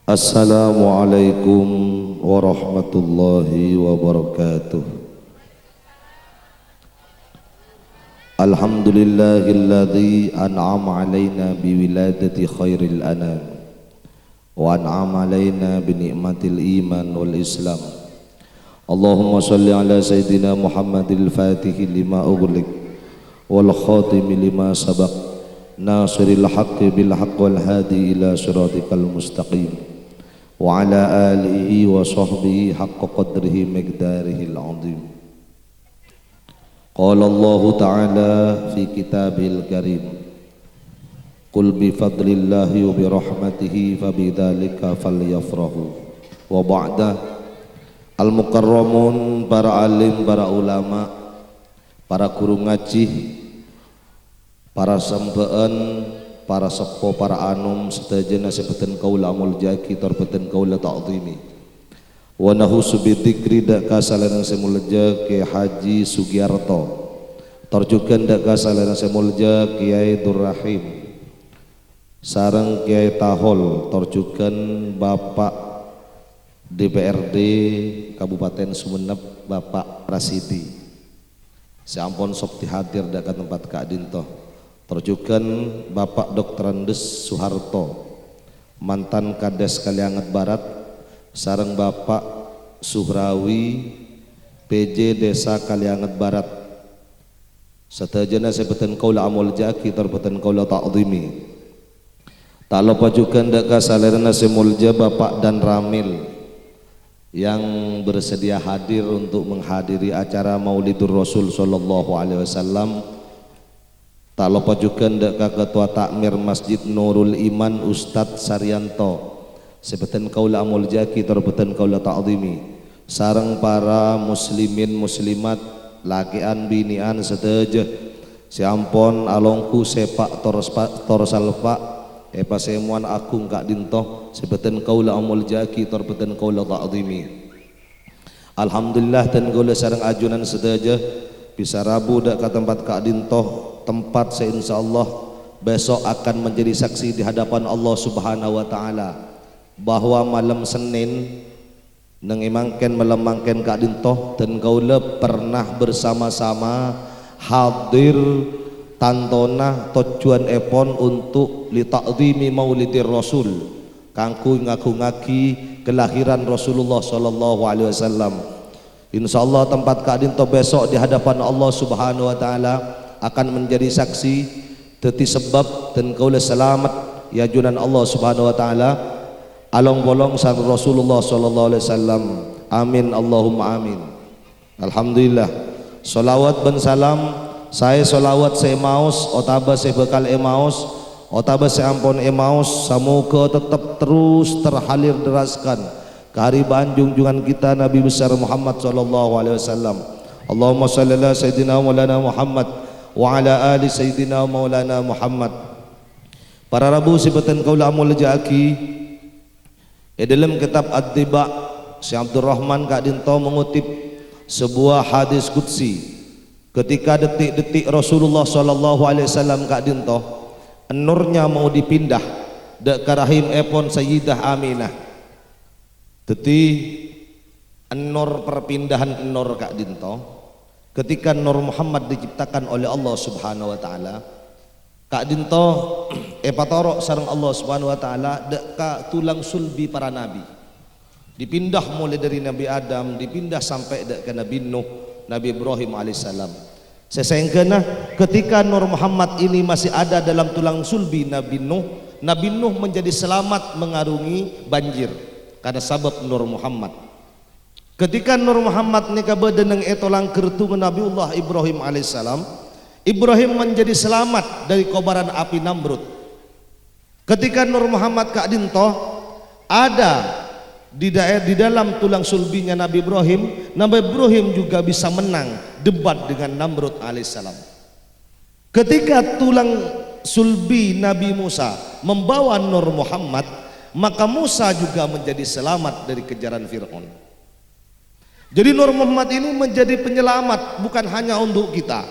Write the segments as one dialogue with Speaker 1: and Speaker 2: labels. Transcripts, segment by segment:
Speaker 1: Assalamualaikum warahmatullahi wabarakatuh. Alhamdulillahilladzi an'ama alaina biwiladati khairil anam wa an'ama alaina binikmatil iman wal islam. Allahumma salli ala sayyidina Muhammadil fatihi lima ughliq wal khatimi lima sabaq nasiril haqqi bil haqq wal hadi ila siratikal mustaqim wa ala alihi wa sahbihi haqqa qadrihi miqdarihil azim. Qala Allah ta'ala fi kitabil karim, qul bi fadlillahi wa bi rahmatihi fabidzalika falyafrahu. Wa ba'da, al mukarramun, para alim, para ulama, para guru ngaji, para sembeen, para sepo, para anum, sedaya sebutan kaula mulja kitor beten kaula ta'zimi. Wa nahusu bi dzikri dak kasalan semulja ke Haji Sugiarto. Torjukan dak kasalan semulja Kiai Durrahim. Sareng Kiai Tahol torjukan Bapak DPRD Kabupaten Sumeneb Bapak Rasidi. Sampun sok dihadir dak ka tempat Kak Dinto. Terjukan Bapak Dr. Andes Soeharto, mantan Kades Kalianget Barat, sareng Bapak Suhrawi PJ Desa Kalianget Barat. Satajana sebutan kaula amul jaki terbutan kaula ta'zimi. Tak lupa juga ndak kasalerna semulja Bapak Dan Ramil yang bersedia hadir untuk menghadiri acara Maulidur Rasul sallallahu alaihi wasallam. Tak lupa juga ndak ketua takmir Masjid Nurul Iman Ustadz Saryanto, sebutan kaula amul jaki terbutan kaula ta'zimi, sareng para muslimin muslimat lakian binian seteje siampon alongku sepak torsalpa pasemuan akung Kak Dinto, sebutan kaula amul jaki terbutan kaula ta'zimi. Alhamdulillah dan kaula sareng ajunan seteje bisa rabu dak ke tempat Kak Dinto, tempat seinsyaallah besok akan menjadi saksi di hadapan Allah Subhanahu wa taala bahwa malam Senin nang imangken melemangken Kak Dinto dan kaula pernah bersama-sama hadir tantona tujuan epon untuk li ta'zimi Maulidir Rasul kanggo ngaku-ngaki kelahiran Rasulullah sallallahu alaihi wasallam. Insyaallah tempat Kak Dinto besok di hadapan Allah Subhanahu wa taala akan menjadi saksi teti sebab dan kaula selamat ya junan Allah Subhanahu wa taala along bolong sang Rasulullah sallallahu alaihi wasallam. Amin Allahumma amin. Alhamdulillah. Salawat ben salam saya salawat saya maos otaba saya bekal emaos otaba saya ampun emaos samoga tetap terus terhalir deraskan keharibaan junjungan kita Nabi besar Muhammad sallallahu alaihi wasallam. Allahumma shalli ala sayyidina maulana Muhammad wa ala ali sayyidina maulana Muhammad. Para rabu sebutan kaula amul jaki dalam kitab Ad-Diba Syekh Abdul Rahman Kak Dinto mengutip sebuah hadis qudsi ketika detik-detik Rasulullah sallallahu alaihi wasallam Kak Dinto nurnya mau dipindah dak karahim epon Sayyidah Aminah. Deti nur perpindahan nur Kak Dinto ketika Nur Muhammad diciptakan oleh Allah Subhanahu wa taala. Kak Dinto patorok sareng Allah Subhanahu wa taala deka tulang sulbi para nabi. Dipindah mulai dari Nabi Adam, dipindah sampai dek ke Nabi Nuh, Nabi Ibrahim alaihissalam. Sesengkena ketika Nur Muhammad ini masih ada dalam tulang sulbi Nabi Nuh menjadi selamat mengarungi banjir karena sabab Nur Muhammad. Ketika Nur Muhammad nikah bedeneng etolang kertu Nabiullah Ibrahim alaihissalam, Ibrahim menjadi selamat dari kobaran api Namrud. Ketika Nur Muhammad Kak Dinto ada di dalam tulang sulbinya Nabi Ibrahim juga bisa menang debat dengan Namrud alaihissalam. Ketika tulang sulbi Nabi Musa membawa Nur Muhammad, maka Musa juga menjadi selamat dari kejaran Fir'aun. Jadi Nur Muhammad ini menjadi penyelamat bukan hanya untuk kita,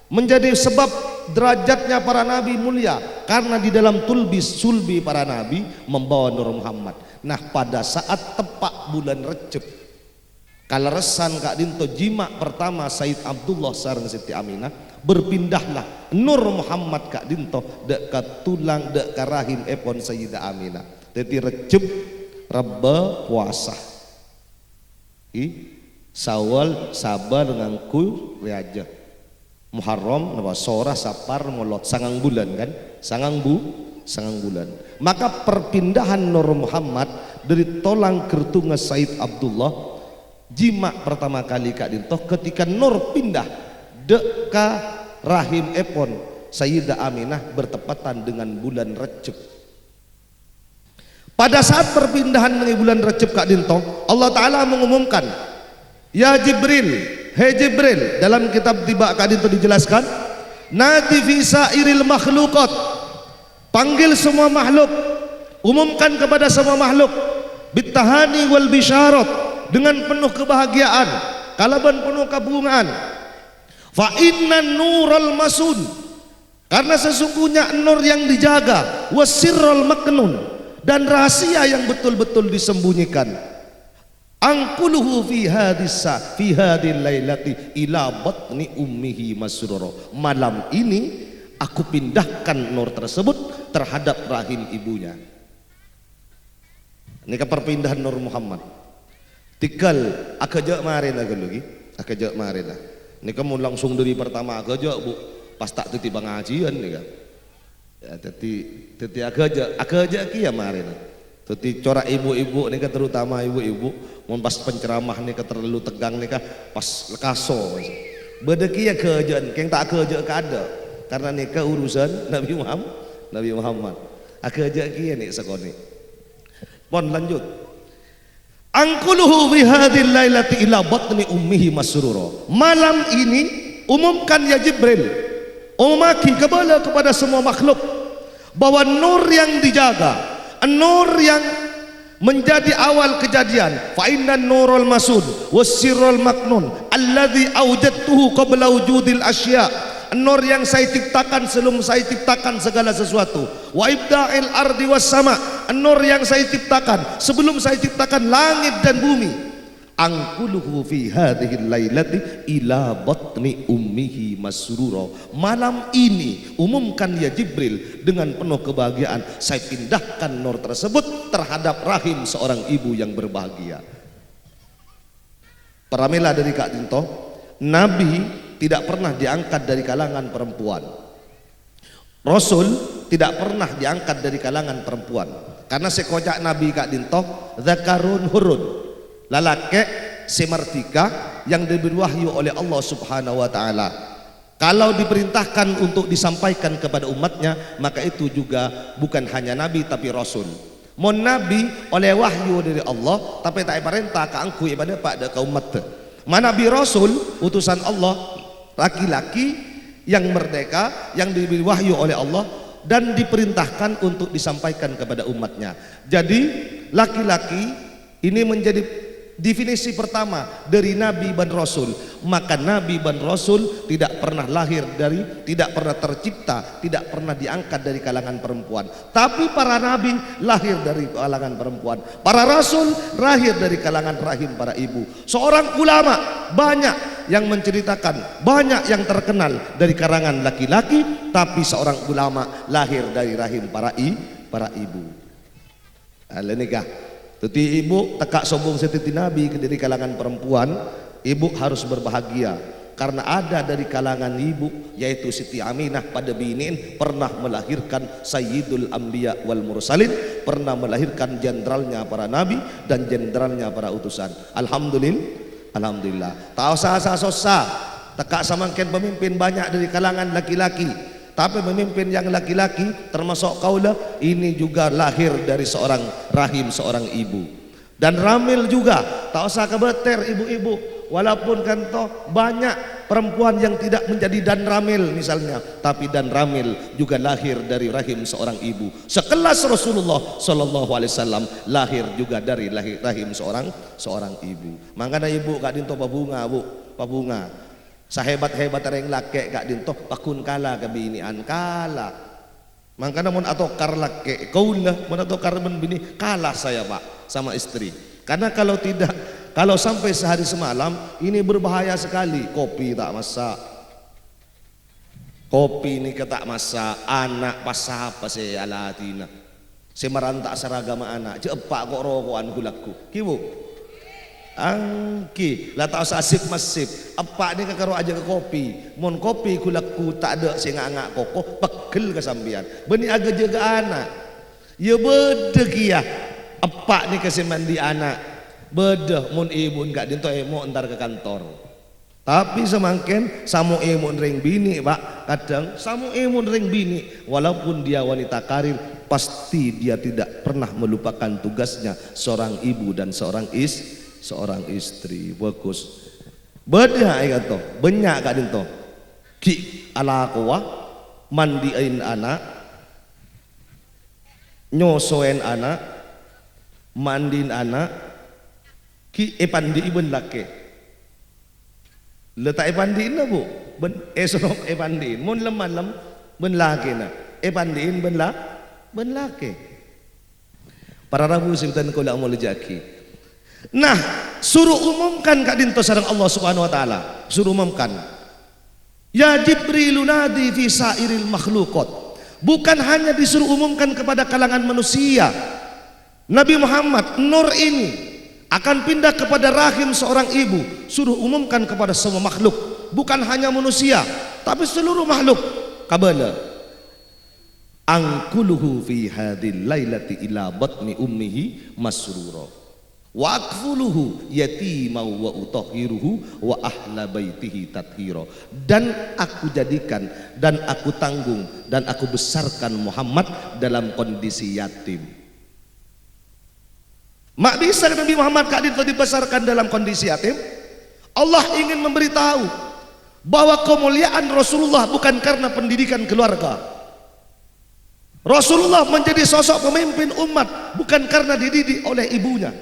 Speaker 1: menjadi sebab derajatnya para nabi mulia, karena di dalam sulbi para nabi membawa Nur Muhammad. Nah pada saat tepak bulan Recep kaleresan Kak Dinto jima pertama Sayyid Abdullah sareng Siti Aminah, berpindahlah Nur Muhammad Kak Dinto dek ka tulang dek ka rahim epon Sayyidah Aminah. Jadi Recep Reba puasa Sawal Sabar dengan Kul Riaja Muharram napa Sora Sapar Molot sangang bulan kan, sangang bulan. Maka perpindahan Nur Muhammad dari tolang kertunga Said Abdullah jima pertama kali Kak Dinto ketika Nur pindah deka rahim epon Sayyidah Aminah bertepatan dengan bulan Recep. Pada saat perpindahan dari bulan Recep Kak Dinto, Allah Ta'ala mengumumkan, ya Jibril, hei Jibril, dalam kitab Tiba Kak Dinto dijelaskan, nadi fi sairil makhluqat, panggil semua makhluk, umumkan kepada semua makhluk, bitahani wal bisyarat, dengan penuh kebahagiaan, kalaban penuh kebungaan, fa inna nural masun, karena sesungguhnya nur yang dijaga, wasirral maknun, dan rahasia yang betul-betul disembunyikan, angkuluhu fi hadil lailati ila batni ummihi masruro, malam ini aku pindahkan nur tersebut terhadap rahim ibunya. Ini ke perpindahan Nur Muhammad tikal akajak marin lagi akajak marin lah. Ini kamu langsung dari pertama akajak bu pas tak tiba ngajian nih kan ya, teti akajak kia marin teti corak ibu-ibu nih kan, terutama ibu-ibu mau pas penceramah nih kan terlalu tegang nih kan pas lekaso beda kia kejadian keng tak akajak kada karena nih kan urusan Nabi Muhammad akajak kia nih sekoni pon lanjut. Angkuluhu bihadil lailati ila batni ummihi masruro, malam ini umumkan ya Jibril, umumkan kepada semua makhluk bahwa nur yang dijaga, nur yang menjadi awal kejadian, fa inna nurul masud wasirrul maknun alladzi awjadtuhu qabla wujudil asya, nur yang saya ciptakan sebelum saya ciptakan segala sesuatu, wa ibda'il ardi was sama, nur yang saya ciptakan sebelum saya ciptakan langit dan bumi, angkuluhu fi hadhil lailati ila batni ummihi masrura, malam ini umumkan ya Jibril dengan penuh kebahagiaan saya pindahkan nur tersebut terhadap rahim seorang ibu yang berbahagia. Paramela dari Kak Dinto, Nabi tidak pernah diangkat dari kalangan perempuan, Rasul tidak pernah diangkat dari kalangan perempuan, karena sekojak Nabi Kak Dinto zakarun hurun, lalaki semerdeka yang diberi wahyu oleh Allah Subhanahu wa taala. Kalau diperintahkan untuk disampaikan kepada umatnya, maka itu juga bukan hanya nabi tapi rasul. Mon nabi oleh wahyu dari Allah tapi tak perintah ka angku ibadah pada kaum umat. Manabi rasul utusan Allah, laki-laki yang merdeka yang diberi wahyu oleh Allah dan diperintahkan untuk disampaikan kepada umatnya. Jadi laki-laki ini menjadi definisi pertama dari Nabi dan Rasul. Maka Nabi dan Rasul tidak pernah lahir dari, tidak pernah tercipta, tidak pernah diangkat dari kalangan perempuan. Tapi para Nabi lahir dari kalangan perempuan, para Rasul lahir dari kalangan rahim para ibu. Seorang ulama banyak yang menceritakan, banyak yang terkenal dari kalangan laki-laki, tapi seorang ulama lahir dari rahim para ibu. Alanikah teti ibu tekak sombong setiti Nabi dari kalangan perempuan, ibu harus berbahagia karena ada dari kalangan ibu yaitu Siti Aminah pada binin pernah melahirkan Sayyidul Anbiya wal Mursalin, pernah melahirkan jenderalnya para nabi dan jenderalnya para utusan. Alhamdulillah. Tak usah tekak samangken pemimpin banyak dari kalangan laki-laki, tapi pemimpin yang laki-laki termasuk kaulah ini juga lahir dari seorang rahim seorang ibu. Dan ramil juga tak usah kebeter ibu-ibu, walaupun kan toh banyak perempuan yang tidak menjadi dan ramil misalnya, tapi dan ramil juga lahir dari rahim seorang ibu. Sekelas Rasulullah Sallallahu Alaihi Wasallam lahir juga dari rahim seorang ibu. Makanya ibu Kak Dinto pabunga bu, pabunga. Sahebat-hebat yang laki Kak Dinto pakun kala kebinian kala. Makanya mun atokar laki kaulah, mun atokar men bini kalah saya Pak sama istri. Karena kalau tidak, kalau sampai sehari semalam ini berbahaya sekali. Kopi tak masak, kopi ini ketak masak, anak pas apa saya alatina. Saya merantak seragam anak, cepak kok rokokan gulaku. Kibu, angki, lah tak usah asip masip. Apa ni kekaro aja ke kopi. Mon kopi gulaku tak ada saya ngak kokoh, pegel kesambian. Beni agak jaga anak. Ya beda kia. Apa ni kasih mandi anak. Beda mon ibu enggak dinto emo entar ke kantor. Tapi semakin samu emun ring bini Pak, kadang samu emun ring bini walaupun dia wanita karir pasti dia tidak pernah melupakan tugasnya seorang ibu dan seorang istri. Bagus beda kata banyak kak dinto ki ala kuah mandiin anak, nyosoen anak, mandiin anak, ki epandi ibn laki letak epandiin na bu esok epandiin mun lem ben laki na epandiin ben laki para rabu sebutan kula amul jaki. Nah suruh umumkan kak dinto sareng Allah subhanahu wa ta'ala, suruh umumkan ya Jibril nadi fi sairil makhluqat, bukan hanya disuruh umumkan kepada kalangan manusia. Nabi Muhammad nur ini akan pindah kepada rahim seorang ibu, suruh umumkan kepada semua makhluk, bukan hanya manusia tapi seluruh makhluk. Kabala angkuluhu fi hadhil lailati ila batni ummihi masrura wa akfuluhu yatima wa utahhiruhu wa ahla baitihi tathira, dan aku jadikan dan aku tanggung dan aku besarkan Muhammad dalam kondisi yatim. Mak bisa Nabi Muhammad kak dibesarkan dalam kondisi yatim. Allah ingin memberitahu bahwa kemuliaan Rasulullah bukan karena pendidikan keluarga. Rasulullah menjadi sosok pemimpin umat bukan karena dididik oleh ibunya,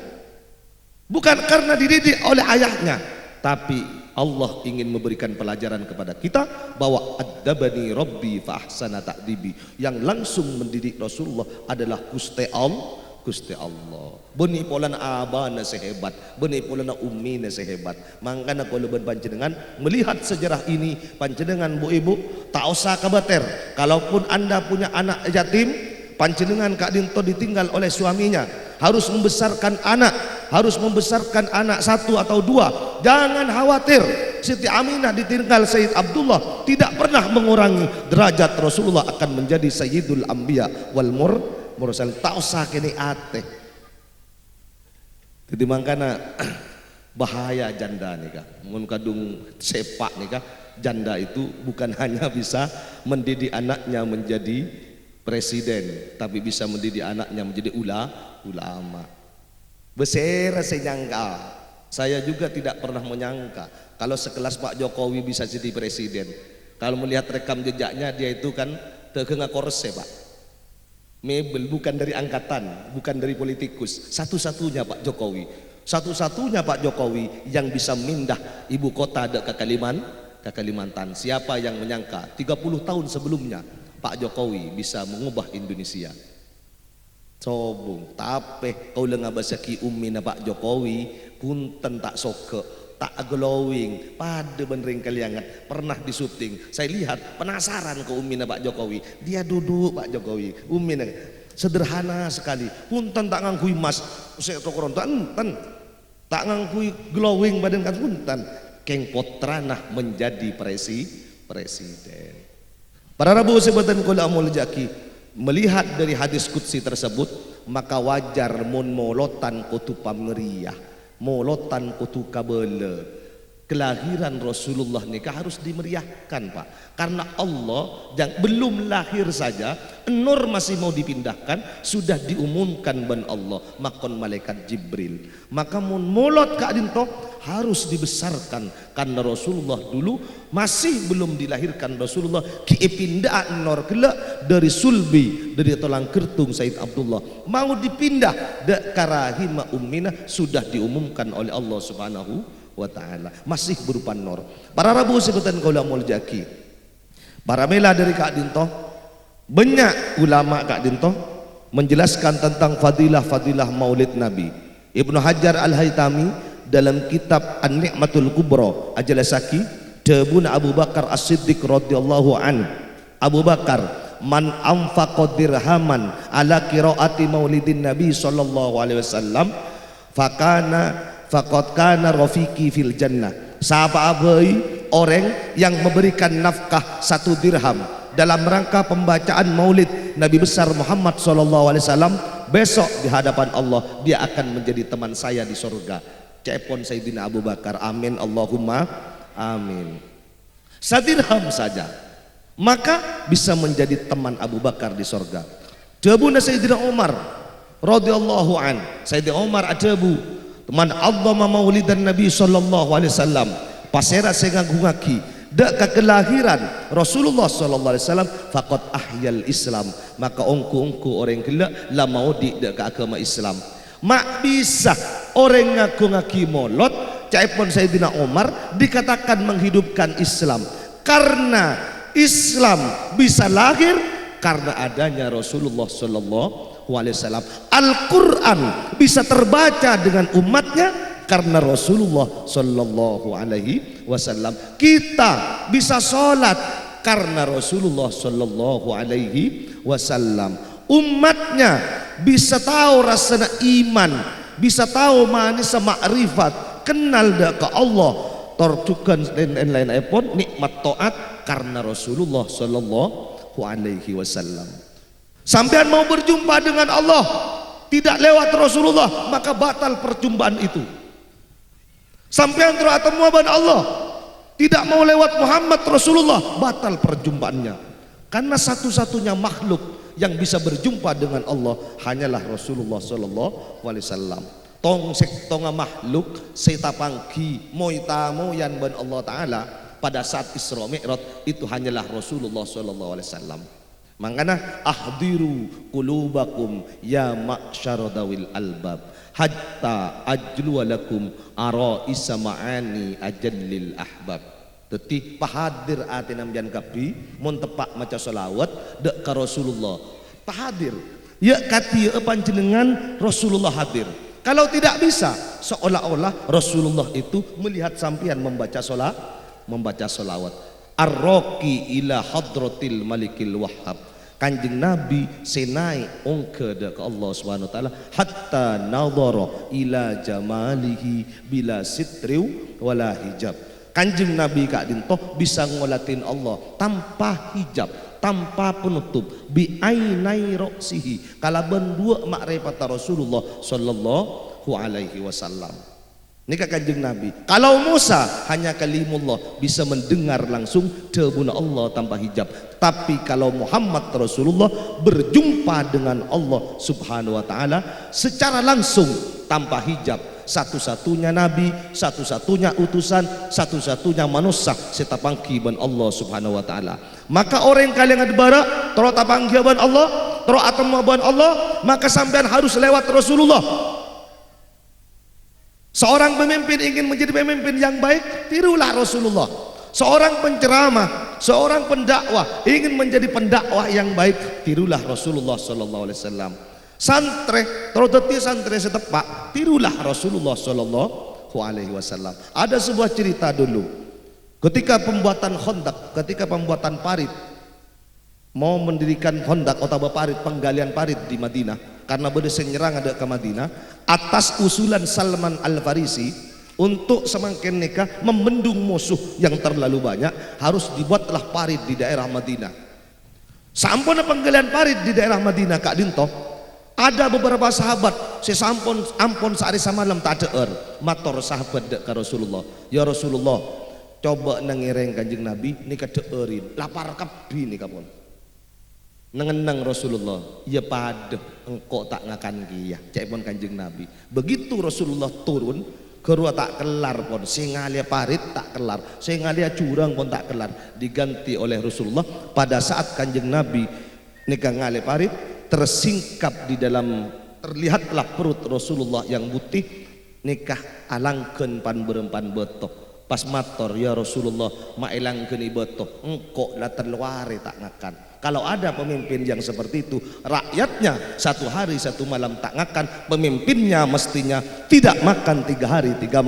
Speaker 1: bukan karena dididik oleh ayahnya, tapi Allah ingin memberikan pelajaran kepada kita bahwa adabani Rabbi fa ahsana ta'dibi, yang langsung mendidik Rasulullah adalah Gusti Allah. Beni polana abana sehebat, beni polana ummina sehebat. Makanya kalau panjenengan melihat sejarah ini, panjenengan bu ibu tak usah kabater. Kalaupun anda punya anak yatim, panjenengan kak dinto ditinggal oleh suaminya, harus membesarkan anak satu atau dua. Jangan khawatir. Siti Aminah ditinggal Sayyid Abdullah tidak pernah mengurangi derajat Rasulullah akan menjadi Sayyidul Anbiya wal mursal. Tak usah kini ate. Jadi makanya bahaya janda nih kak. Mun kadung sepak nih kak, janda itu bukan hanya bisa mendidik anaknya menjadi presiden, tapi bisa mendidik anaknya menjadi ulama. Besar saya nyangka. Saya juga tidak pernah menyangka kalau sekelas Pak Jokowi bisa jadi presiden. Kalau melihat rekam jejaknya, dia itu kan terkena korse Pak. Mebel, bukan dari angkatan, bukan dari politikus. Satu-satunya Pak Jokowi yang bisa mindah ibu kota ke Kalimantan. Siapa yang menyangka 30 tahun sebelumnya Pak Jokowi bisa mengubah Indonesia. Sobong, tapi kau lengabasaki umina Pak Jokowi punten tak soke, tak glowing, pada benring kaliangat pernah disuting. Saya lihat penasaran ke umina Pak Jokowi. Dia duduk Pak Jokowi, umina sederhana sekali. Punten tak ngangkui mas, saya tokoron tan tak ngangkui glowing badan kan punten. Keng potranah menjadi presiden. Para rabu sebutan kula amul jaki. Melihat dari hadis qudsi tersebut, maka wajar mun molotan kutu pameriah, molotan kutu kabele. Kelahiran Rasulullah nikah harus dimeriahkan Pak, karena Allah yang belum lahir saja nur masih mau dipindahkan, sudah diumumkan ban Allah makon malaikat Jibril. Maka mun molot kak dinto harus dibesarkan, karena Rasulullah dulu masih belum dilahirkan. Rasulullah pindah nur kela dari sulbi, dari tulang kertung Sayyid Abdullah mau dipindah de karahima ummina, sudah diumumkan oleh Allah Subhanahu wa ta'ala, masih berupa nur. Para rabu sebutan kaulah muljaki, para mela dari kak dinto Banyak ulama Kak Dinto menjelaskan tentang fadilah-fadilah Maulid Nabi. Ibnu Hajar Al-Haytami dalam kitab An-Ni'matul Kubra ajalasaki Tabun Abu Bakar As-Siddiq radhiyallahu an. Abu Bakar, man anfaqa dirhaman ala qiraati Maulidin Nabi sallallahu alaihi wasallam faqad kana rafiqi fil jannah. Siapa orang yang memberikan nafkah 1 dirham dalam rangka pembacaan Maulid Nabi besar Muhammad sallallahu alaihi wasallam, besok di hadapan Allah dia akan menjadi teman saya di surga. Cepon Sayyidina Abu Bakar, amin Allahumma amin. 1 dirham saja maka bisa menjadi teman Abu Bakar di surga. Jabuna Sayyidina Umar radhiyallahu an. Sayyidina Umar ajabu man azzama maulidan Nabi sallallahu alaihi wasallam pasera segagungaki dak kelahiran Rasulullah sallallahu alaihi wasallam faqad ahyal Islam, maka ongku orang gelak la maudi dak agama Islam. Mak bisa orang ngaku-ngaki molot caipun Sayyidina Umar dikatakan menghidupkan Islam, karena Islam bisa lahir karena adanya Rasulullah sallallahu alaihi wasallam. Al-Qur'an bisa terbaca dengan umatnya karena Rasulullah sallallahu alaihi wasallam. Kita bisa sholat karena Rasulullah sallallahu alaihi wasallam. Umatnya bisa tahu rasanya iman, bisa tahu manis ma'rifat, kenal dak ke Allah, tortukan dan lain-lain pun nikmat taat karena Rasulullah sallallahu alaihi wasallam. Sampean mau berjumpa dengan Allah tidak lewat Rasulullah, maka batal perjumpaan itu. Sampai antara temu dengan Allah tidak mau lewat Muhammad Rasulullah, batal perjumpaannya. Karena satu-satunya makhluk yang bisa berjumpa dengan Allah hanyalah Rasulullah sallallahu alaihi wasallam. Tong sektonga makhluk setapangki moitamu yan ban Allah taala pada saat Isra Mi'raj itu hanyalah Rasulullah sallallahu alaihi wasallam. Makanya ahdiru qulubakum ya ma'syaradawil albab hatta ajlualakum ara isa ma'ani ajallil ahbab. Teti pahadir atinam jan kapi mun tepak maca selawat dek ka Rasulullah pahadir ya kati panjenengan Rasulullah hadir. Kalau tidak bisa seolah-olah Rasulullah itu melihat sampian membaca selawat. Ar-raqi ila hadratil malikil wahhab. Kanjeng Nabi senai ongke ke Allah Subhanahu wa taala hatta nadhara ila jamalihi bila sitriu wala hijab. Kanjeng Nabi Kak Dinto bisa ngolatin Allah tanpa hijab, tanpa penutup, bi ainai roksihi kalaban dua makrifat Rasulullah sallallahu alaihi wasallam. Nikah kanjeng Nabi. Kalau Musa hanya kalimullah bisa mendengar langsung tebuna Allah tanpa hijab. Tapi kalau Muhammad Rasulullah berjumpa dengan Allah Subhanahu wa taala secara langsung tanpa hijab. Satu-satunya nabi, satu-satunya utusan, satu-satunya manusia setapangki ban Allah Subhanahu wa taala. Maka orang kalian adbara tero tapangki ban Allah, tero atemu ban Allah, maka sampean harus lewat Rasulullah. Seorang pemimpin ingin menjadi pemimpin yang baik, tirulah Rasulullah. Seorang penceramah, seorang pendakwah ingin menjadi pendakwah yang baik, tirulah Rasulullah sallallahu alaihi wasallam. Santre, terutama santre setepak, tirulah Rasulullah sallallahu alaihi wasallam. Ada sebuah cerita dulu. Ketika pembuatan Khandaq, ketika pembuatan parit, mau mendirikan Khandaq atau parit, penggalian parit di Madinah. Karena berdasar nyerang ada ke Madinah atas usulan Salman Al-Farisi untuk semakin nikah membendung musuh yang terlalu banyak, harus dibuatlah parit di daerah Madinah. Sampun penggalian parit di daerah Madinah Kak Dinto, ada beberapa sahabat sesampun ampun sehari semalam tak ada mator sahabat dek ke Rasulullah, ya Rasulullah coba nangireng kanjeng Nabi nikah deerin lapar kabi nikah pun nengenang Rasulullah, ya pada engkau tak ngakan kia cek pun kanjeng Nabi. Begitu Rasulullah turun kerua tak kelar pun, singalia parit tak kelar, singalia curang pun tak kelar, diganti oleh Rasulullah. Pada saat kanjeng Nabi nikah ngale parit, tersingkap di dalam, terlihatlah perut Rasulullah yang putih, nikah alangken pan berempan betok. Pas mator, ya Rasulullah mailangken betok, engkau lah terluare tak ngakan.
Speaker 2: Kalau ada pemimpin yang seperti itu, rakyatnya satu hari satu malam tak ngakan, pemimpinnya mestinya tidak makan 3 hari 3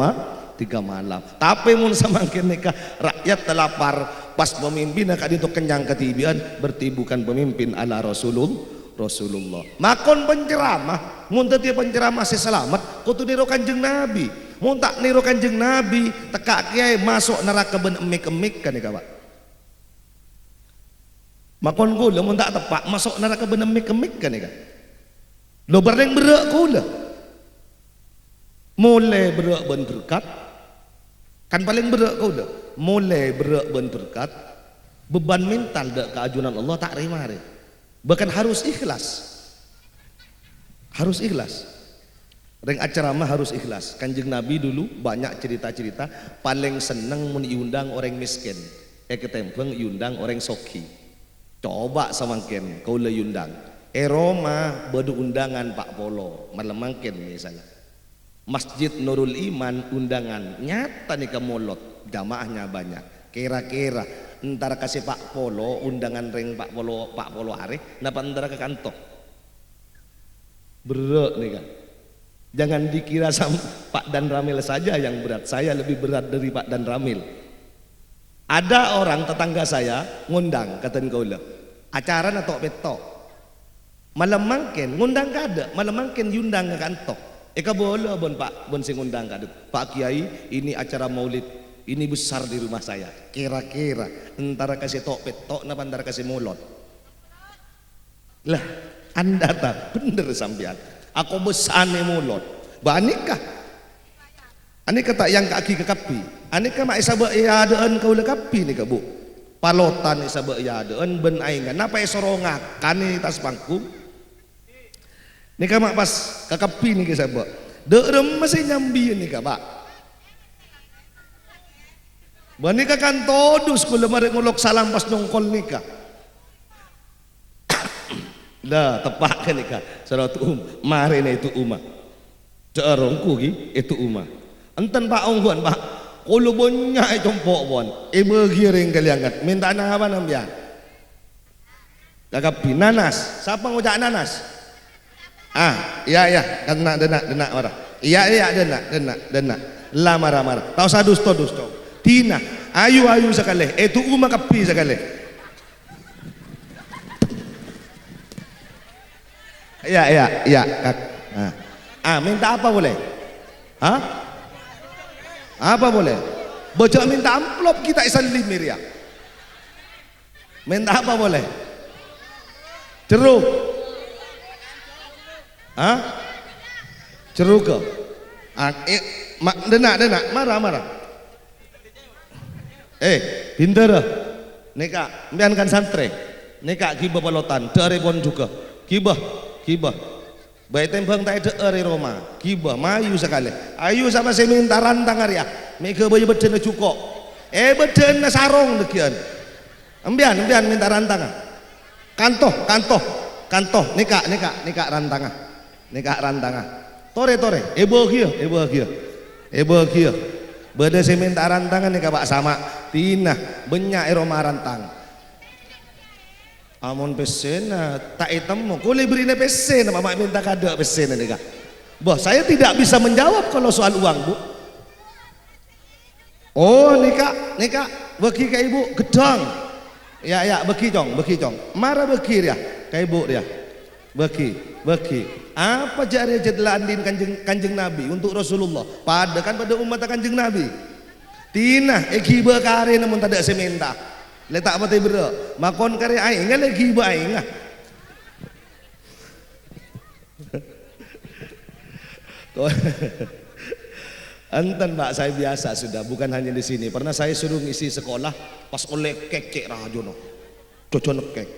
Speaker 2: malam. Tapi mun samangkin nikah rakyat telapar pas pemimpin akan itu kenyang ketibian, berarti bukan pemimpin ala Rasulullah. Makon penceramah, mun teu penceramah si selamat, kudu niru Kanjeng Nabi. Mun tak niru Kanjeng Nabi, teka kiai masuk neraka ben emik-emik kan Pak. Makon kula mun tak tepak masuk neraka ben emik-emik kan Kak. Lo bareng berak kula. Mulai berak ben berkat. Kan paling berak kula. Mulai berak ben berkat. Beban mental dak keajunan Allah tak rimare. Bahkan harus ikhlas. Harus ikhlas. Reng acara mah harus ikhlas. Kanjeng Nabi dulu banyak cerita-cerita paling seneng mun diundang orang miskin. Ketempeng diundang orang soki. Coba samangken kau le undang. Roma bedu undangan Pak Polo, malam mangken misalnya. Masjid Nurul Iman undangan nyata nih molot, jamaahnya banyak. Kira-kira antara kasih Pak Polo undangan ring Pak Polo hari, napa antara ke kantong? Berat nih kan. Jangan dikira sama Pak Dan Ramil saja yang berat. Saya lebih berat dari Pak Dan Ramil. Ada orang tetangga saya ngundang kata kaula. Acara atau petok. Malam mangken ngundang kada, malam mangken diundang ke kantor. Eka boleh bon Pak, bon sing ngundang kada. Pak Kiai, ini acara Maulid. Ini besar di rumah saya. Kira-kira antara kasih tok petok napa antara kasih mulot. Lah, Anda tak bener sampean. Aku besane mulot. Banikah? Anika tak yang kaki ke kapi. Anika mak isa ya adaan kau le kapi ni ka Bu. Palotan isa ya adaan ben aingan. Napa sorongakan ni tas pangku. Nika mak pas ke kapi ni ka sabak. Deurem masih nyambi ni ka Pak. Banika kan todus kula mari ngulok salam pas nongkol nika. Dah tepak kan nika. Saudara mari na itu umah. Jarongku ki itu umah. Enten Pak ongguan Pak, kalau banyak compok bon, bergiring kaliangat, minta nang apa nambian? Kakapi nanas, siapa ngojak nanas? Iya, kena denak marah. Iya, denak. Lah marah. Tahu sadus todus cok. Tina, ayu sekali, itu umah kapi sekali. Iya, kak. Minta apa boleh? Apa boleh? Bocah minta amplop kita isallim Miriam. Minta apa boleh? Ceruk. Ceruk ke? Denak, marah. Pinter. Nika, mbiankan santre. Nika kibah palotan, dari pon juga. Kibah. Baik tempeng tak ada Roma, kibah mayu sekali. Ayu sama saya minta rantang area. Mereka baju beden cukup. Beden sarong dekian. Embian minta rantang. Kantoh. Nikah rantang. Tore. Ebo kia. Beda saya minta rantangan nikah Pak sama. Tina banyak Roma rantang. Amon pesen tak temu. Kau beri pesen nama mak minta kada pesen ni kak. Boh saya tidak bisa menjawab kalau soal uang Bu. Oh nikah bagi ke ibu gedang. Ya bagi cong. Marah bagi dia ke ibu dia. Bagi. Apa jari jadlah andin kanjeng Nabi untuk Rasulullah. Pada umat kanjeng Nabi. Tina ekiba kare namun tak ada sementa. Letak mati berak makon kare aing lagi ibu aing enten Pak saya biasa sudah bukan hanya di sini pernah saya suruh ngisi sekolah pas oleh kek rajono cocok kek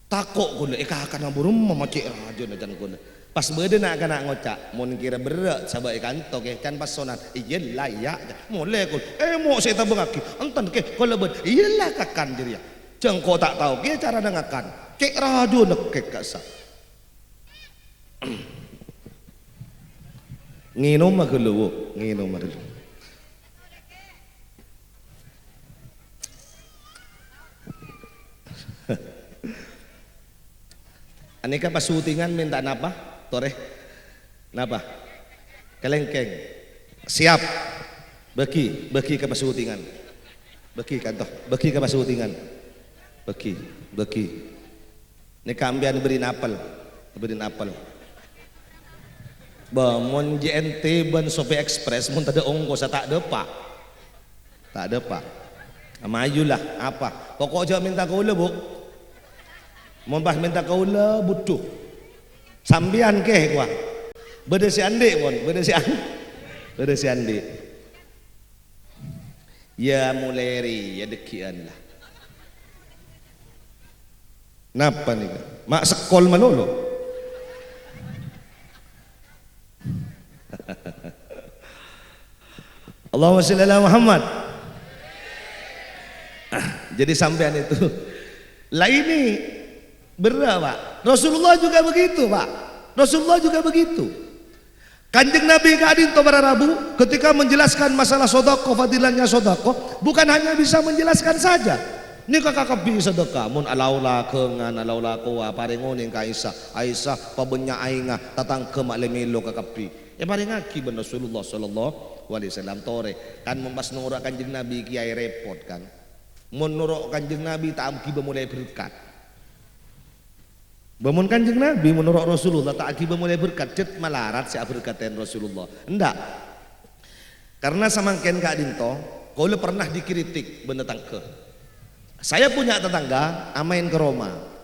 Speaker 2: takok guna akan nabur rumah cek rajono jan guna pas beda nak kena ngocak mau kira berat sabak ikan tok kan pas sonat iya layak mulai kul mau saya tabung aki enten ke kalau bed iya lah kakan diri ya jengko tak tahu ke cara dengakan kek rajo nekek kasar nginum mah dulu Neka pas syutingan minta napa? Tore. Napa? Kelengkeng. Siap. Beki ke pas syutingan. Beki kan toh, beki ke pas syutingan. Beki. Neka ambian beri apel. Mon JNT ban Sope Express mun tada ongkos tak ada pak. Mayulah apa? Pokok aja minta kaula bu. Mon bah minta kaula butuh. Sambian ke gua. Beda si ande mon, beda si ande. Ya muleri, ya dekian lah. Napa nih? Mak sekol manolo. Allahumma sholli ala Muhammad. Jadi sampean itu lah ini berapa? Rasulullah juga begitu pak. Rasulullah juga begitu. Kanjeng Nabi Kadinto pada Rabu ketika menjelaskan masalah sodako, fadilahnya sodako, bukan hanya bisa menjelaskan saja. Ini kakak kapi sedekah, mun alaula kengan alaula kowa parengoning ka Aisyah pabenya ainga tatang ke maklemelo kakapi. Ya paling aki ben Rasulullah sallallahu alaihi wasallam tore kan membas nurut Kanjeng Nabi kiai repot kan. Mun nurut Kanjeng Nabi tak akibat mulai berkat. Bamun Kanjeng Nabi menurut Rasulullah tak akibat mulai berkat cet malarat si berkatain Rasulullah. Enggak. Karena samangken Kak Dinto, kau pernah dikritik benetang ke. Saya punya tetangga amain ke Roma.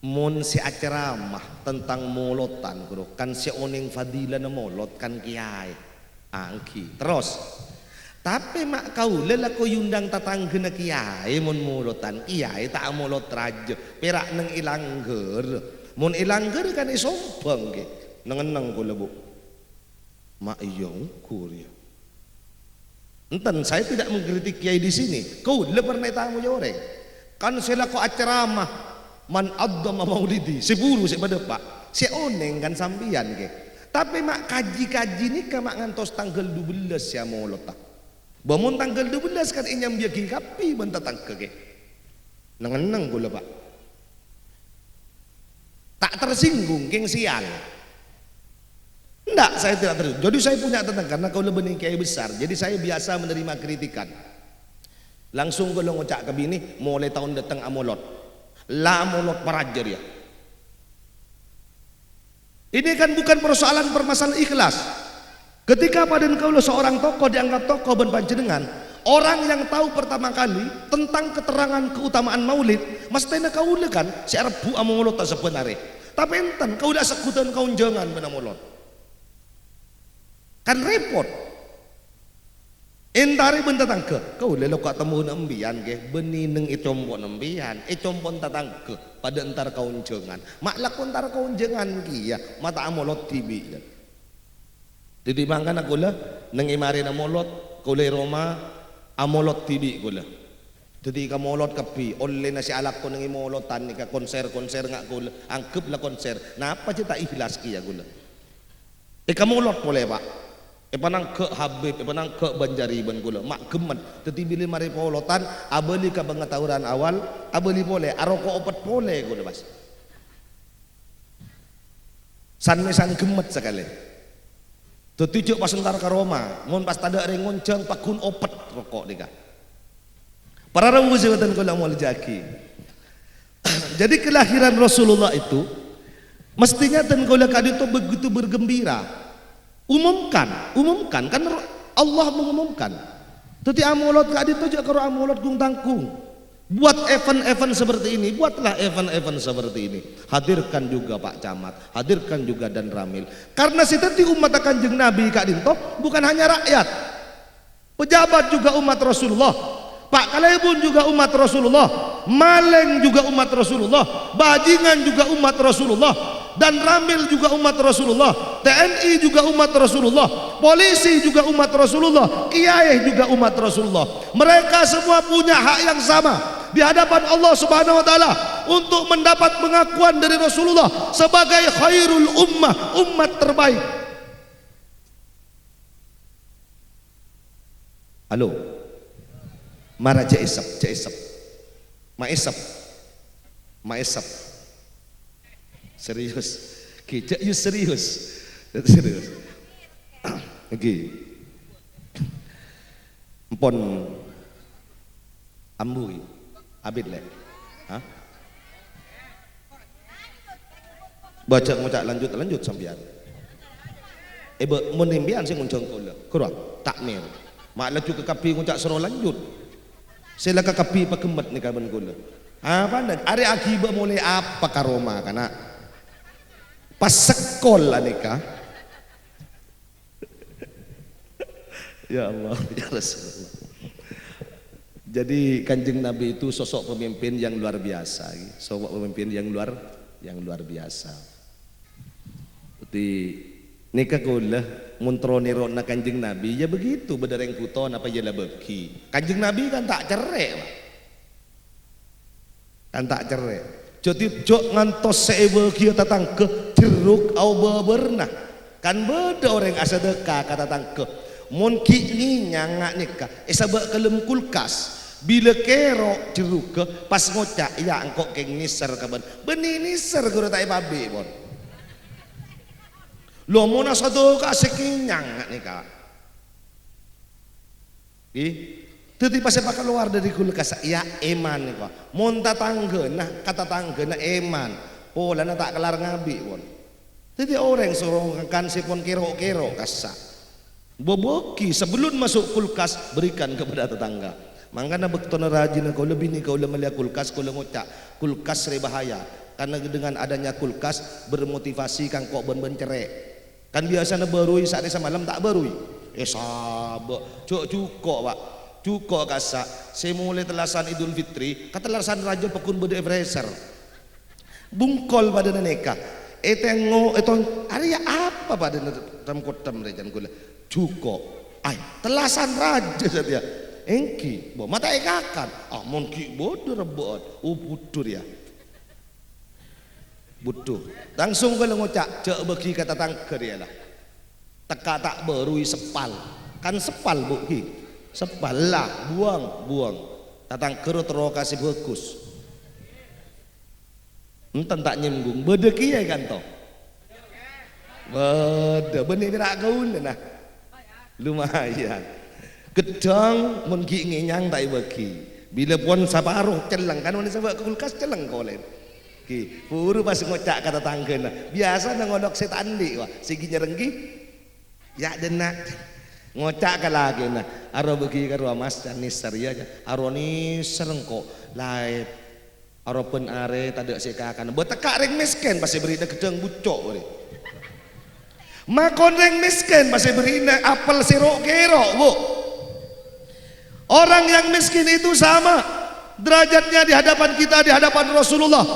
Speaker 2: Mun si ceramah tentang molotan bro, kan si oning fadilah na molot kan kiai angki terus tapi mak kau lelako yundang tatangga na kiai mun molotan kiai tak molot raja perak neng ilangger mun ilangger kan isombang ke nengeneng ko lebu mak iyong kuria enten saya tidak mengkritik kiai di sini kau le pernah tamu joreng kan selako ceramah man addama maulidi seburu pada pak si oneng kan sambian ke tapi mak kaji ni ka mak ngantos tanggal 12 ya molot tak bangun tanggal 12 kan inyam dia kapi bentar tangke ke nengeneng gula pak tak tersinggung geng sial enggak saya tidak tersinggung jadi saya punya tentang karena kau lebih kiai besar jadi saya biasa menerima kritikan langsung gue ngocak ke bini mulai tahun datang amolot lah molot parajer ya. Ini kan bukan permasalahan ikhlas. Ketika pada kau seorang tokoh dianggap tokoh ben panjenengan, orang yang tahu pertama kali tentang keterangan keutamaan maulid, mestine kau kan si arbu amolot tak sebenarnya. Tapi enten kau dah sekutan kau jangan bena molot. Kan repot. Entari ben tatangke kau lelo kau temu nembian ke beni neng itombon nembian itombon tatangke pada entar kau jangan mak lakon entar kau jangan kia mata amolot tibi jadi mangkan aku lah neng imari amolot kau le Roma amolot tibi aku lah jadi kamu molot kapi oleh nasi alak kau neng imolotan nika konser ngak kau angkep lah konser nah apa cita ikhlas kia aku lah kamu molot boleh pak panang ke Habib, panang ke Banjari ban kula mak gemet teti bili mari polotan abeli ka pengetahuan awal abeli boleh aroko opat boleh kula Mas san gemet sekali tutujuk pas entar ke Roma mun pas tada rengonceng pakun opat rokok dika para rawu jawatan kula mau jaki jadi kelahiran Rasulullah itu mestinya ten kula kadito begitu bergembira umumkan kan Allah mengumumkan teti amolot kak itu juga kalau amolot gung tangkung buat event seperti ini buatlah event seperti ini hadirkan juga Pak Camat hadirkan juga dan Ramil karena si teti umat Kanjeng Nabi Kak Dinto bukan hanya rakyat pejabat juga umat Rasulullah Pak Kalebun juga umat Rasulullah Maleng juga umat Rasulullah Bajingan juga umat Rasulullah dan Ramil juga umat Rasulullah TNI juga umat Rasulullah polisi juga umat Rasulullah kiai juga umat Rasulullah mereka semua punya hak yang sama di hadapan Allah Subhanahu wa taala untuk mendapat pengakuan dari Rasulullah sebagai khairul ummah umat terbaik. Halo Mara Jaisab Maesab Serius. Ki, cek you serius. Serius. Oke. Empon ambu abid le. Hah? Baca ngucak lanjut sampean. Mun imbian sing nguncang kula. Kurang takmir. Mak laju ke kapi ngucak suruh lanjut. Sila ke kapi pakemet ni kaban kula. Apa ndak? Are akibat mulai apa karoma kana? Pas sekolah nikah. Ya Allah, ya Rasulullah. Jadi Kanjeng Nabi itu sosok pemimpin yang luar biasa, sosok pemimpin yang luar biasa. Jadi nikah kula muntrone rona Kanjeng Nabi ya begitu bedereng kuton apa ya beki. Kanjeng Nabi kan tak cerai, Pak. Kan tak cerai. Jadi jok ngantos sebeki tatang ke jeruk au beberna. Kan beda orang asadeka kata tangke. Mun ki nyangak nikah sabak kelem kulkas. Bila kerok jeruk ke pas ngocak ya engkau keng niser kaban. Beni niser guru tak babi bon. Lo mau nasado ka sekinyang nikah. Tadi pas saya keluar dari kulkas ya eman nih kok. Monta tangga nah kata tangga nah eman. Oh lana tak kelar ngabi bon. Jadi orang suruh kan sipon kero kasa. Boboki sebelum masuk kulkas berikan kepada tetangga. Makanya bektona rajin kau lebih nih kau melihat kulkas kau ngocak kulkas bahaya karena dengan adanya kulkas bermotivasi kang kok ben cerai. Kan biasanya berui saat desa malam tak berui. Sabak cukup Pak. Cukup kasa. Saya mulai telasan Idul Fitri, ketelasan raja pekun bede freezer. Bungkol pada neka. Tengok hari apa pada dalam kotam rejan gula. Cukup. Ay, telasan raja saja. Engki, bo mata ekakan. Ah, monki bodoh rebot. Budur ya. Butuh. Langsung kalau ngocak, cek beki kata tangker dia lah. Teka tak berui sepal. Kan sepal buki. Sepal lah, buang. Tatang kerut terus kasih bagus. Enten tak nyembung, bedeki ya kan toh. Beda, benih berak gaun nah. Lumayan. Gedang mun ki nginyang tak beki. Bila pun saparuh celeng kan mun sabak kulkas celeng kolen. Ki, puru pas ngocak kata tanggena. Biasa nang ngodok setan di wah, sigi nyerenggi. Ya denak. Ngocak ka lagi nah. Aro beki karo Mas Nisar ya. Aro ni serengko lae. Aro pen are tadak sekakan. Buat tekak reng miskin pasti beri gedang bucok ore. Makon reng miskin pasti beri apel sirok kerok, Bu. Orang yang miskin itu sama derajatnya di hadapan kita, di hadapan Rasulullah.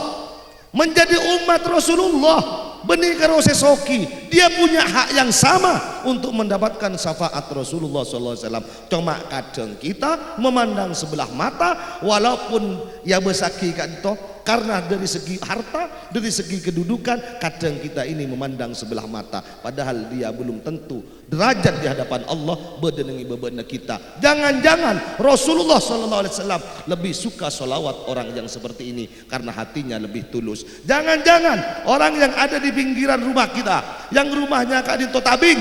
Speaker 2: Menjadi umat Rasulullah benih karo sesoki, dia punya hak yang sama untuk mendapatkan syafaat Rasulullah SAW. Cuma kadang kita memandang sebelah mata, walaupun ya besaki kan toh, karena dari segi harta, dari segi kedudukan, kadang kita ini memandang sebelah mata, padahal dia belum tentu derajat di hadapan Allah berdenengi bebenah kita. Jangan-jangan Rasulullah SAW lebih suka solawat orang yang seperti ini karena hatinya lebih tulus. Jangan-jangan orang yang ada di pinggiran rumah kita, yang rumahnya kak dinto tabing,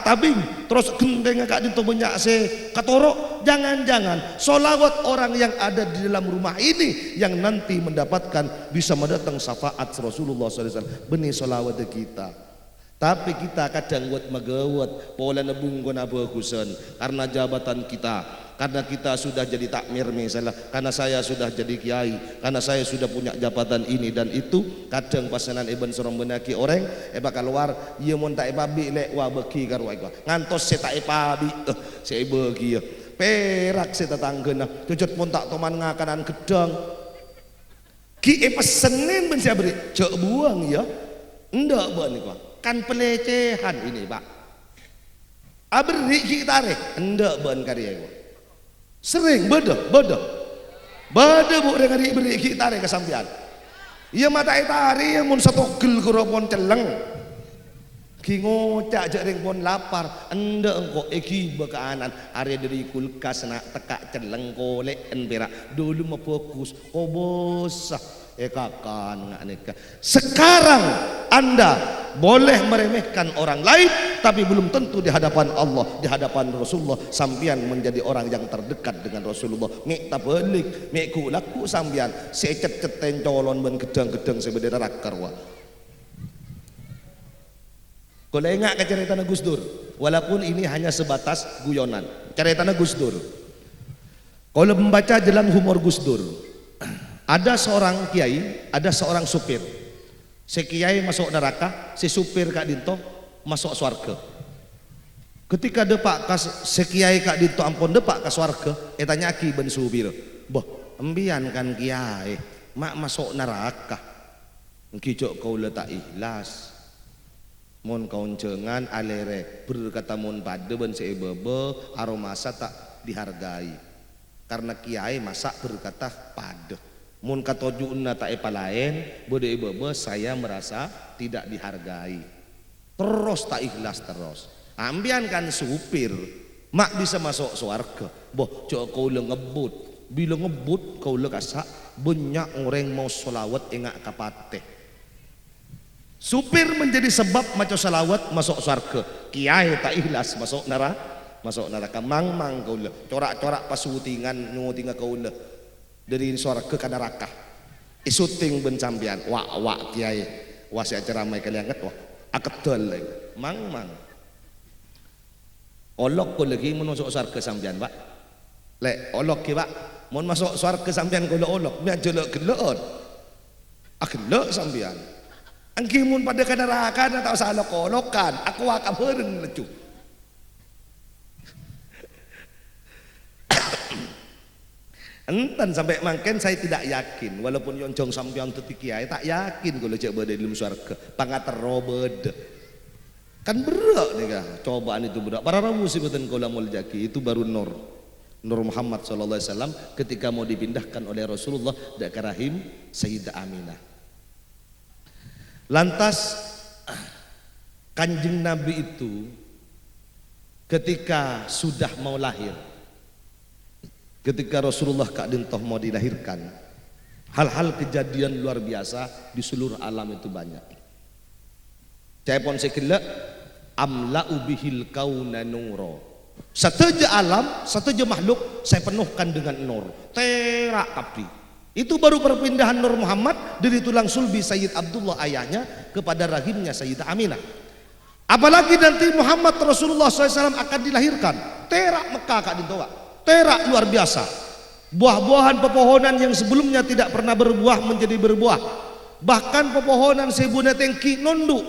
Speaker 2: tabing, terus gendeng kak dinto banyak se katorok. Jangan-jangan solawat orang yang ada di dalam rumah ini yang nanti mendapatkan bisa mendatang syafaat Rasulullah SAW. Benih solawat kita. Tapi kita kadang buat megawat pola nebung guna bagusan karena jabatan kita, karena kita sudah jadi takmir misalnya, karena saya sudah jadi kiai, karena saya sudah punya jabatan ini dan itu. Kadang pasanan Ibn Surong benaki orang bakal keluar ia mun tak babi lek wa beki karo aku ngantos saya tak babi saya bagi perak saya tetanggena cucut pun tak toman ngakanan gedang ki pesenin ben saya beri cek buang ya ndak ban iku kan pelecehan ini Pak. Abri kita tarik ndak ban karya iku sering beda bu dengan beri kita tarik kesampian iya mata itari mun satu gel kuropon celeng ki ngocak jering pon lapar ende engko iki bekaanan area dari kulkas nak tekak celeng kolek en berak dulu mau fokus oh bosah kakan ngak nikah. Sekarang Anda boleh meremehkan orang lain, tapi belum tentu di hadapan Allah, di hadapan Rasulullah sambian menjadi orang yang terdekat dengan Rasulullah. Mek tak belik, mek ku laku sambian secet-ceten colon ben gedang-gedang sebeda rakar wa. Kalau ingat ke cerita Gus Dur, walaupun ini hanya sebatas guyonan. Cerita Gus Dur. Kalau membaca jalan humor Gus Dur, ada seorang kiai, ada seorang supir. Si kiai masuk neraka, si supir Kak Dinto masuk swarga. Ketika depak si kiai Kak Dinto ampun depak ke swarga, tanya ki ben supir, "Boh, embian kan kiai, mak masuk neraka. Engki cok kau letak ikhlas. Mon kaun cengan alere berkata mon pada ben sebebe aromasa tak dihargai. Karena kiai masak berkata pada. Mun kata juuna tak epa lain, bode bebe saya merasa tidak dihargai. Terus tak ikhlas terus. Ambian kan supir, mak bisa masuk surga. Boh cok kau le ngebut. Bila ngebut kau le kasak banyak orang mau solawat engak kapate. Supir menjadi sebab maco salawat masuk surga. Kiai tak ikhlas masuk neraka. Mang kau le corak-corak pasutingan ngutinga kau le dari surga ke neraka. Isuting ben sampean wak kiai. Wah si acara mai kalian ngat wah akedel lagi. Mang. Olok kau lagi mun masuk surga sampean, Pak. Lek olok ki, Pak. Mun masuk surga sampean kau le olok, nya jelek gelek. Akelek sampean. Angkimun pada neraka na tak salah kolokan, aku akan bereng lecu. Enten sampai mangken saya tidak yakin, walaupun yoncong sampean tuti kiai tak yakin kalau cek berada di dalam surga, pangater robed. Kan berat nih kah, cobaan itu berat. Para ramu sebutan kula muljaki itu baru Nur Muhammad sallallahu alaihi wasallam ketika mau dipindahkan oleh Rasulullah dak rahim Sayyidah Aminah. Lantas Kanjeng Nabi itu ketika sudah mau lahir, ketika Rasulullah Kak Dintoh mau dilahirkan, hal-hal kejadian luar biasa di seluruh alam itu banyak. Saya pun sekila amla'u bihil kauna nuro. Sateja alam, sateja makhluk saya penuhkan dengan nur. Terak kapi. Itu baru perpindahan Nur Muhammad dari tulang sulbi Sayyid Abdullah ayahnya kepada rahimnya Sayyidah Aminah. Apalagi nanti Muhammad Rasulullah SAW akan dilahirkan. Terak Mekah Kak Dintowa. Terak luar biasa. Buah-buahan pepohonan yang sebelumnya tidak pernah berbuah menjadi berbuah. Bahkan pepohonan sebuna tengki nonduk.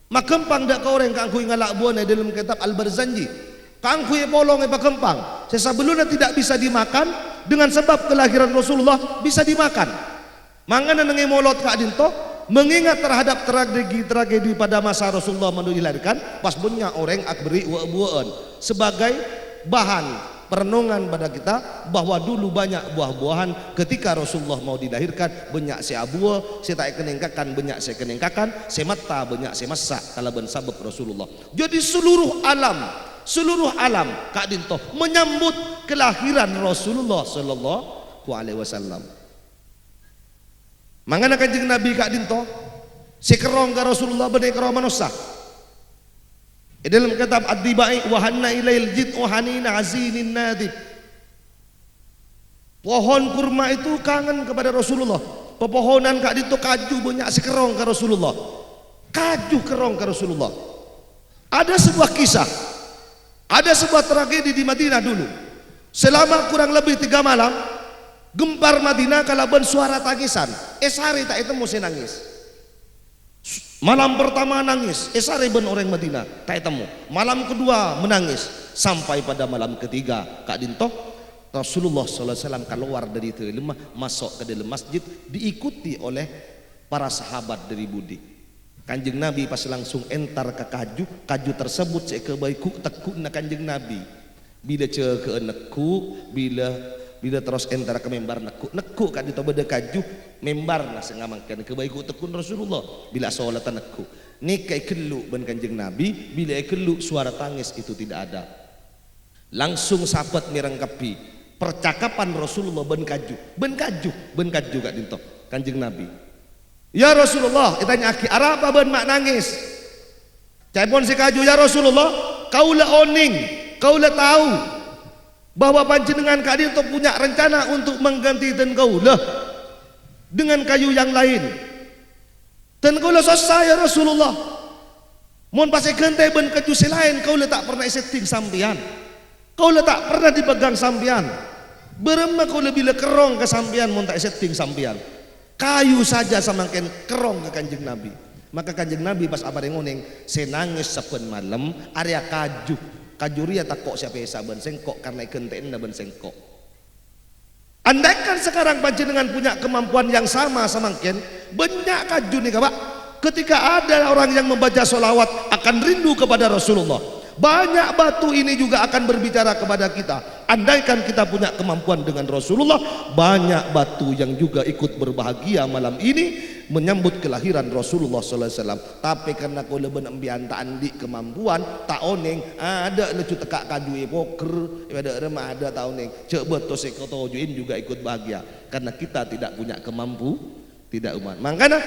Speaker 2: Makempang dak kau orang kangkui ngalak buana dalam kitab Al-Barzanji. Kangkui polong epa kempang. Sesabeluna tidak bisa dimakan. Dengan sebab kelahiran Rasulullah bisa dimakan. Mangana nengi molot Kak Dinto mengingat terhadap tragedi pada masa Rasulullah dilahirkan, pas punya orang akberi buaan sebagai bahan perenungan pada kita bahwa dulu banyak buah-buahan ketika Rasulullah mau dilahirkan banyak si abua, si tak keningkakan banyak si keningkakan, si mata banyak si masak kalau ben sabab Rasulullah. Jadi seluruh alam Kak Dinto menyambut kelahiran Rasulullah sallallahu alaihi wasallam. Mangana Kanjeng Nabi Kak Dinto sekerong ke Rasulullah bade kerong manusia. Dalam kitab Ad-Dibai wa hanna ilail jid wa hanina azinin nadib. Pohon kurma itu kangen kepada Rasulullah. Pepohonan Kak Dinto kaju banyak sekerong ke Rasulullah. Kaju kerong ke Rasulullah. Ada sebuah kisah. Ada sebuah tragedi di Madinah dulu. Selama kurang lebih 3 malam, gempar Madinah kalaban suara tangisan. Esari tak itu mesti nangis. Malam pertama nangis, esari ben orang Madinah tak temu. Malam kedua menangis, sampai pada malam ketiga Kak Dinto Rasulullah SAW keluar dari itu lemah masuk ke dalam masjid diikuti oleh para sahabat dari budi. Kanjeng Nabi pas langsung entar ke kaju tersebut saya kebaiku tekuk na Kanjeng Nabi. Bila ke neku, bila terus entar ke membar neku kan itu beda kaju membar na sengamangkan kebaiku tekun Rasulullah. Bila solatan neku, nikai kelu ben Kanjeng Nabi, bila kelu suara tangis itu tidak ada. Langsung sahabat merangkapi percakapan Rasulullah ben kaju Kak Dinto. Kanjeng Nabi. Ya Rasulullah, ditanya aki, arapa ben mak nangis? Caipun si kaju, ya Rasulullah, kaulah oning, kaulah tahu bahwa panjenengan kadi untuk punya rencana untuk menggantikan kaulah dengan kayu yang lain. Dan kaulah selesai ya Rasulullah. Mun pasai gentai ben kaju lain, kaulah tak pernah setting sampian. Kaulah tak pernah dipegang sampian. Berema kaulah bila kerong ke sampian mun tak setting sampian. Kayu saja samakin kerong ke Kanjeng Nabi. Maka Kanjeng Nabi pas apa ngoneng senangis saben malam area kaju ria tak kok siapa saben sengkok karena genten ben sengkok. Andaikan sekarang panjenengan punya kemampuan yang sama samakin banyak kaju nih Pak. Ketika ada orang yang membaca solawat akan rindu kepada Rasulullah. Banyak batu ini juga akan berbicara kepada kita. Andaikan kita punya kemampuan dengan Rasulullah, banyak batu yang juga ikut berbahagia malam ini menyambut kelahiran Rasulullah sallallahu alaihi wasallam. Tapi karena kau leben embian tak andi kemampuan, tak oneng ada lecu tekak kadu poker, ada remah ada tak oneng. Cek betul sekotojuin juga ikut bahagia karena kita tidak punya tidak umat. Makanya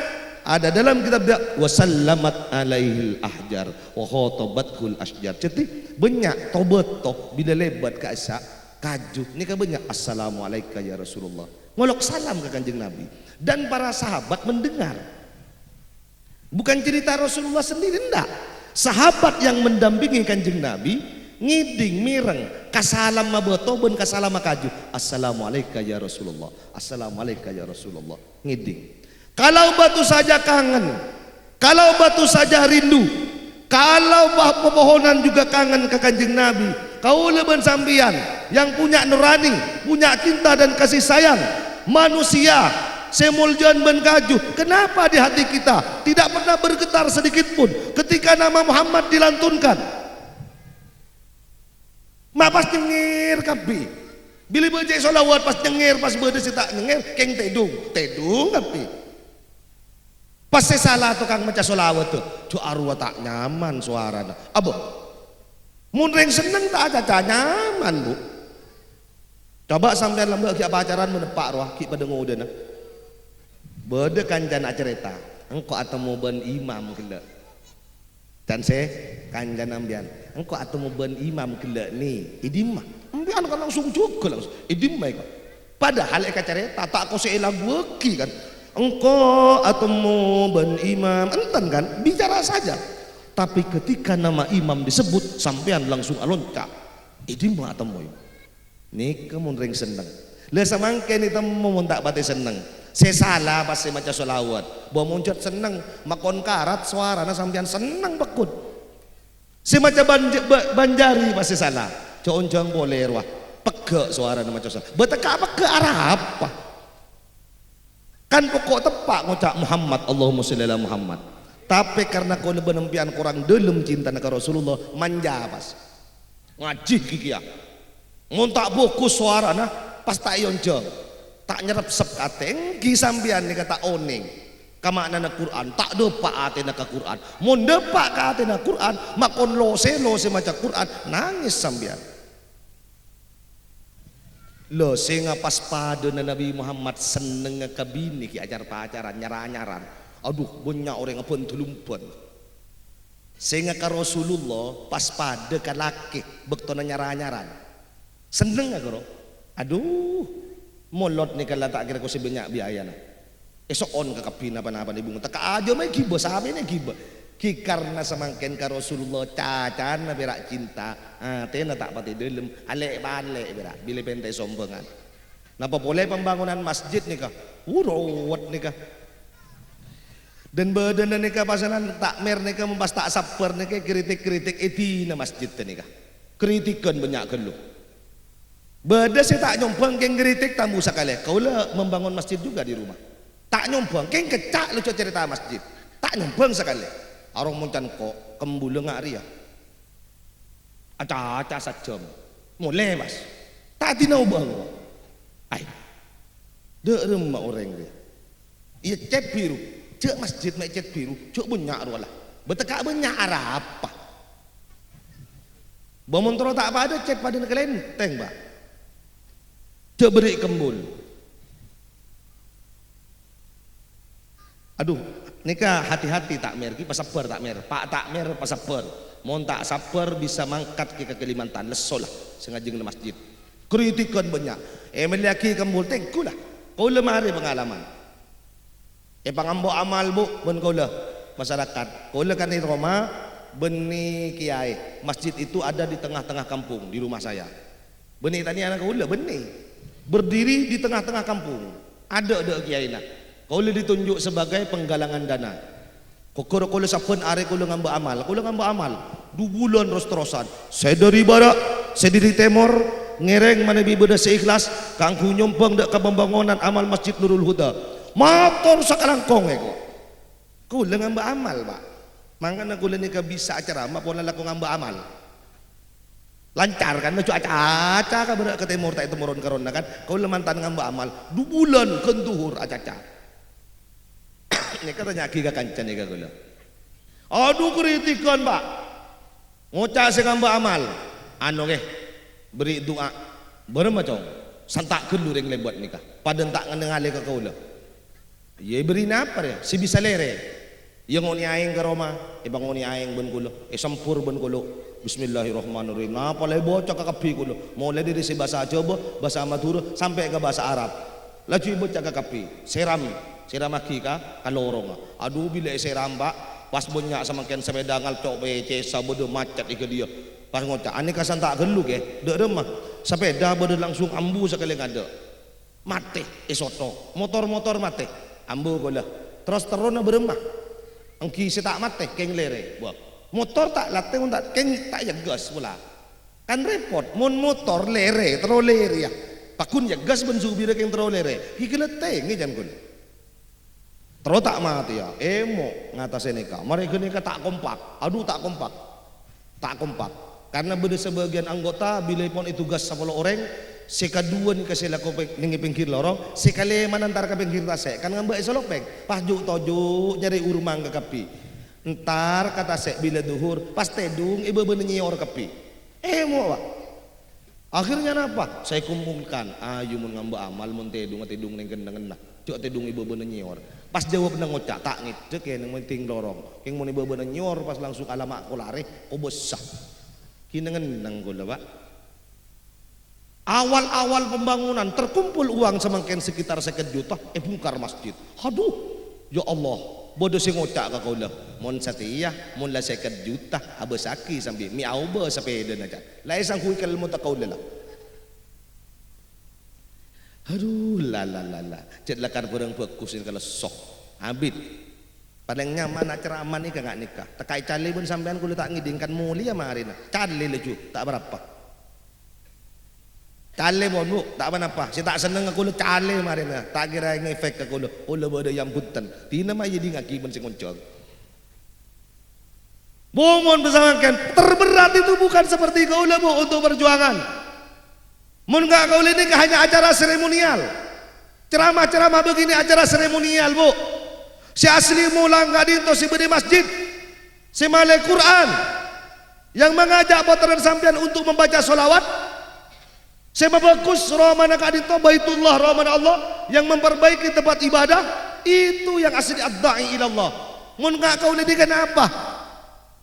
Speaker 2: ada dalam kitab wasallamat alaihil ahjar wa khatabatul asjar. Jadi banyak tobat toh bila lebat ke asa kaju ni ka banyak assalamualaikum ya Rasulullah. Ngolok salam ke Kanjeng Nabi dan para sahabat mendengar. Bukan cerita Rasulullah sendiri enggak. Sahabat yang mendampingi Kanjeng Nabi ngiding mireng kasalam maboto ben kasalam kaju assalamualaikum ya Rasulullah. Assalamualaikum ya Rasulullah. Ngiding. Kalau batu saja kangen, kalau batu saja rindu, kalau pepohonan juga kangen ke Kanjeng Nabi, kau leben sambian yang punya nurani, punya cinta dan kasih sayang, manusia semuljan ben kaju, kenapa di hati kita tidak pernah bergetar sedikit pun ketika nama Muhammad dilantunkan? Ma pas nyengir kapi, bila baca solawat pas nyengir, pas berdes tak nyengir, keng tedung kapi. Pas saya salah tukang maca solawat tuh arwah tak nyaman suaranya. Abo, munreng seneng tak aja nyaman bu. Coba sampai lembek ki pacaran menepak roh ki pada ngoden. Bede kanjan cerita, engkau atau ben imam gila. Dan saya kanjan ambian, engkau atau ben imam gila nih, idimah. Ambian kan langsung juga langsung, idimah kan. Padahal eka cerita tak kau seelah weki kan. Engkau atau ben imam enten kan bicara saja, tapi ketika nama imam disebut sampean langsung alonca ini mau atau mau ini kamu ring seneng le samangke ni temu tak pati seneng saya salah pas saya maca solawat bawa muncul seneng makon karat suara na sampean seneng bekut saya maca banjari pas saya salah conjang boleh wah pegek suara na maca solawat beteka apa ke arah apa kan pokok tepak ngocak Muhammad Allahumma sholli ala Muhammad. Tapi karena kau benempian kurang dalam cinta nak Rasulullah manja pas ngaji kikia ngontak buku suara nah pas tak yonjong tak nyerap sep kateng kisambian ni kata oning kamakna na Quran tak depak atena ka Quran mun depak ka atena Quran makon lose maca Quran nangis sambian. Lo sehingga pas pada Nabi Muhammad seneng kabini ki ajar pacaran nyaran aduh banyak orang apa tulumpan sehingga ka Rasulullah pas pada ka laki bektona nyaran seneng gak karo aduh molot nih kalau tak kira ko sebanyak biaya na esok on ke kapina apa ibu tak aja mai giba sabi nih giba ki karena semangken ka Rasulullah cacan na berak cinta tena tak pati dalam alek balik berak bila pentai sombongan napa boleh pembangunan masjid nih kah urawat nih kah dan badan nih kah pasanan takmer nih kah mempas tak sabar nih kah kritik eti na masjid nih kah kritikan banyak kan lu badan saya tak nyombang keng kritik tamu sekali kau lah membangun masjid juga di rumah tak nyombang keng kecak lu cerita masjid tak nyombang sekali arong muncan kok kembule ngak ria aca sajam mulai mas tak tinau bang ay de remah orang dia iya cat biru cek masjid mek cat biru cek banyak rualah betekak banyak arah apa bamontro tak pada cat pada kelenteng ba cek beri kembul Aduh, nikah hati-hati takmir ki pasaper takmir. Pak takmir pasaper. Mon tak saper bisa mangkat ke Kalimantan lesolah sengajeng di masjid. Kritikan banyak. Meliaki kambul tengkulah. Kau lemari pengalaman. Pangambo amal bu ben kau masyarakat. Kau kan di Roma beni kiai. Masjid itu ada di tengah-tengah kampung di rumah saya. Beni tani anak kau beni. Berdiri di tengah-tengah kampung. Ada kiai nak. Kau ditunjuk sebagai penggalangan dana. Kau sapen are kau ngamba amal. Kau ngamba amal. 2 bulan terus-terusan. Saya dari barat, saya dari timur, ngereng mana bibada seikhlas, kangku nyompang dak ke pembangunan amal Masjid Nurul Huda. Motor sakalangkong eko. Kau ngamba amal, Pak. Mangkana kau nikah bisa acara, mak pola laku ngamba amal. Lancar kan lucu aca-aca ka berak ke timur tak temurun karona kan. Kau mantan ngamba amal 2 bulan kentuhur aca-aca. Ini katanya aki ka kancan eka kula. Aduh kritikan, Pak. Ngocak sing ngamba amal. Anu ke beri doa. Beremacong santak gelu ring lebuat nikah. Paden tak ngenengale ka kaula. Ye beri napa ya? Si bisa lere. Yang ngoni aing ke Roma, ibang ngoni aing ben kula. Sampur ben kula. Bismillahirrahmanirrahim. Apa lagi bocah kakapi kulo. Mulai dari si bahasa Jawa, bahasa Madura sampai ke bahasa Arab. Laju bocah kakapi. Seram aki ka kalorong. Aduh bila seram Pak. Pas banyak semakin sepeda ngalcok PC sabodo macet ika dia. Pas ngocak ane kasan tak gelu ke. Dek remah. Sepeda bodo langsung ambu sekali ngada. Mate isoto. Motor-motor mate. Ambu kula. Terus terona beremah. Angki si tak mate keng lere. Buat. Motor tak latih tak keng tak ya gas pula. Kan repot. Mon motor lere, terus lere ya. Pakun ya gas ben subira keng terus lere. Ki keleteng ni jan kun. Terus tak mati ya. Emo ngatasin nikah. Mereka nikah tak kompak. Aduh tak kompak. Tak kompak. Karena beda sebagian anggota bila pun itu gas 10 orang, sekadua ni kasi lako ningi pinggir lorong, sekali manantar ke pinggir tasek. Kan ngambek isolopeng. Pas juk tojuk nyari urmang ke kapi. Ntar kata sek bila duhur pas tedung ibu benenyior kepi. Mau Pak. Akhirnya apa? Saya kumpulkan. Ayo mun ngamba amal mun tedung ning kendang nah. Cuk tedung ibu benenyior. Pas jawab nang ngocak tak ngidek ya nang penting dorong. King mun ibu benenyior pas langsung alamak ko lare ko besah. Kinengen nang kula Pak. Awal-awal pembangunan terkumpul uang semakin sekitar 1 juta bongkar masjid. Aduh, ya Allah. Bodoh sing ngocak ka kaula. Mon satiyah, mon la 50 juta abasaki sambil mi auba sepeda na jan. Lai sang kui kalmo ta kaula la. Aduh la. Cet lakar perang bagus kalau sok. Habis. Paling nyaman ceramah ni kagak nikah. Tekai cali pun sampean kula tak ngidingkan mulia marina. Cali leju tak berapa. Cale bon bu, tak apa-apa. Saya tak seneng aku lu cale marina. Tak kira ngefek aku lu. Ulah bodoh yang punten. Tina mah jadi ngaki ben sing ngoncol. Mohon bersamakan. Terberat itu bukan seperti kau bu untuk perjuangan. Mun enggak kau ini hanya acara seremonial. Ceramah-ceramah begini acara seremonial bu. Si asli mulang enggak dinto si bedi masjid. Si malai Quran yang mengajak potret sampean untuk membaca solawat. Saya bagus Rahman kadito Baitullah Rahman Allah yang memperbaiki tempat ibadah itu yang asli ad-da'i ilallah. Mun enggak kau ini kenapa?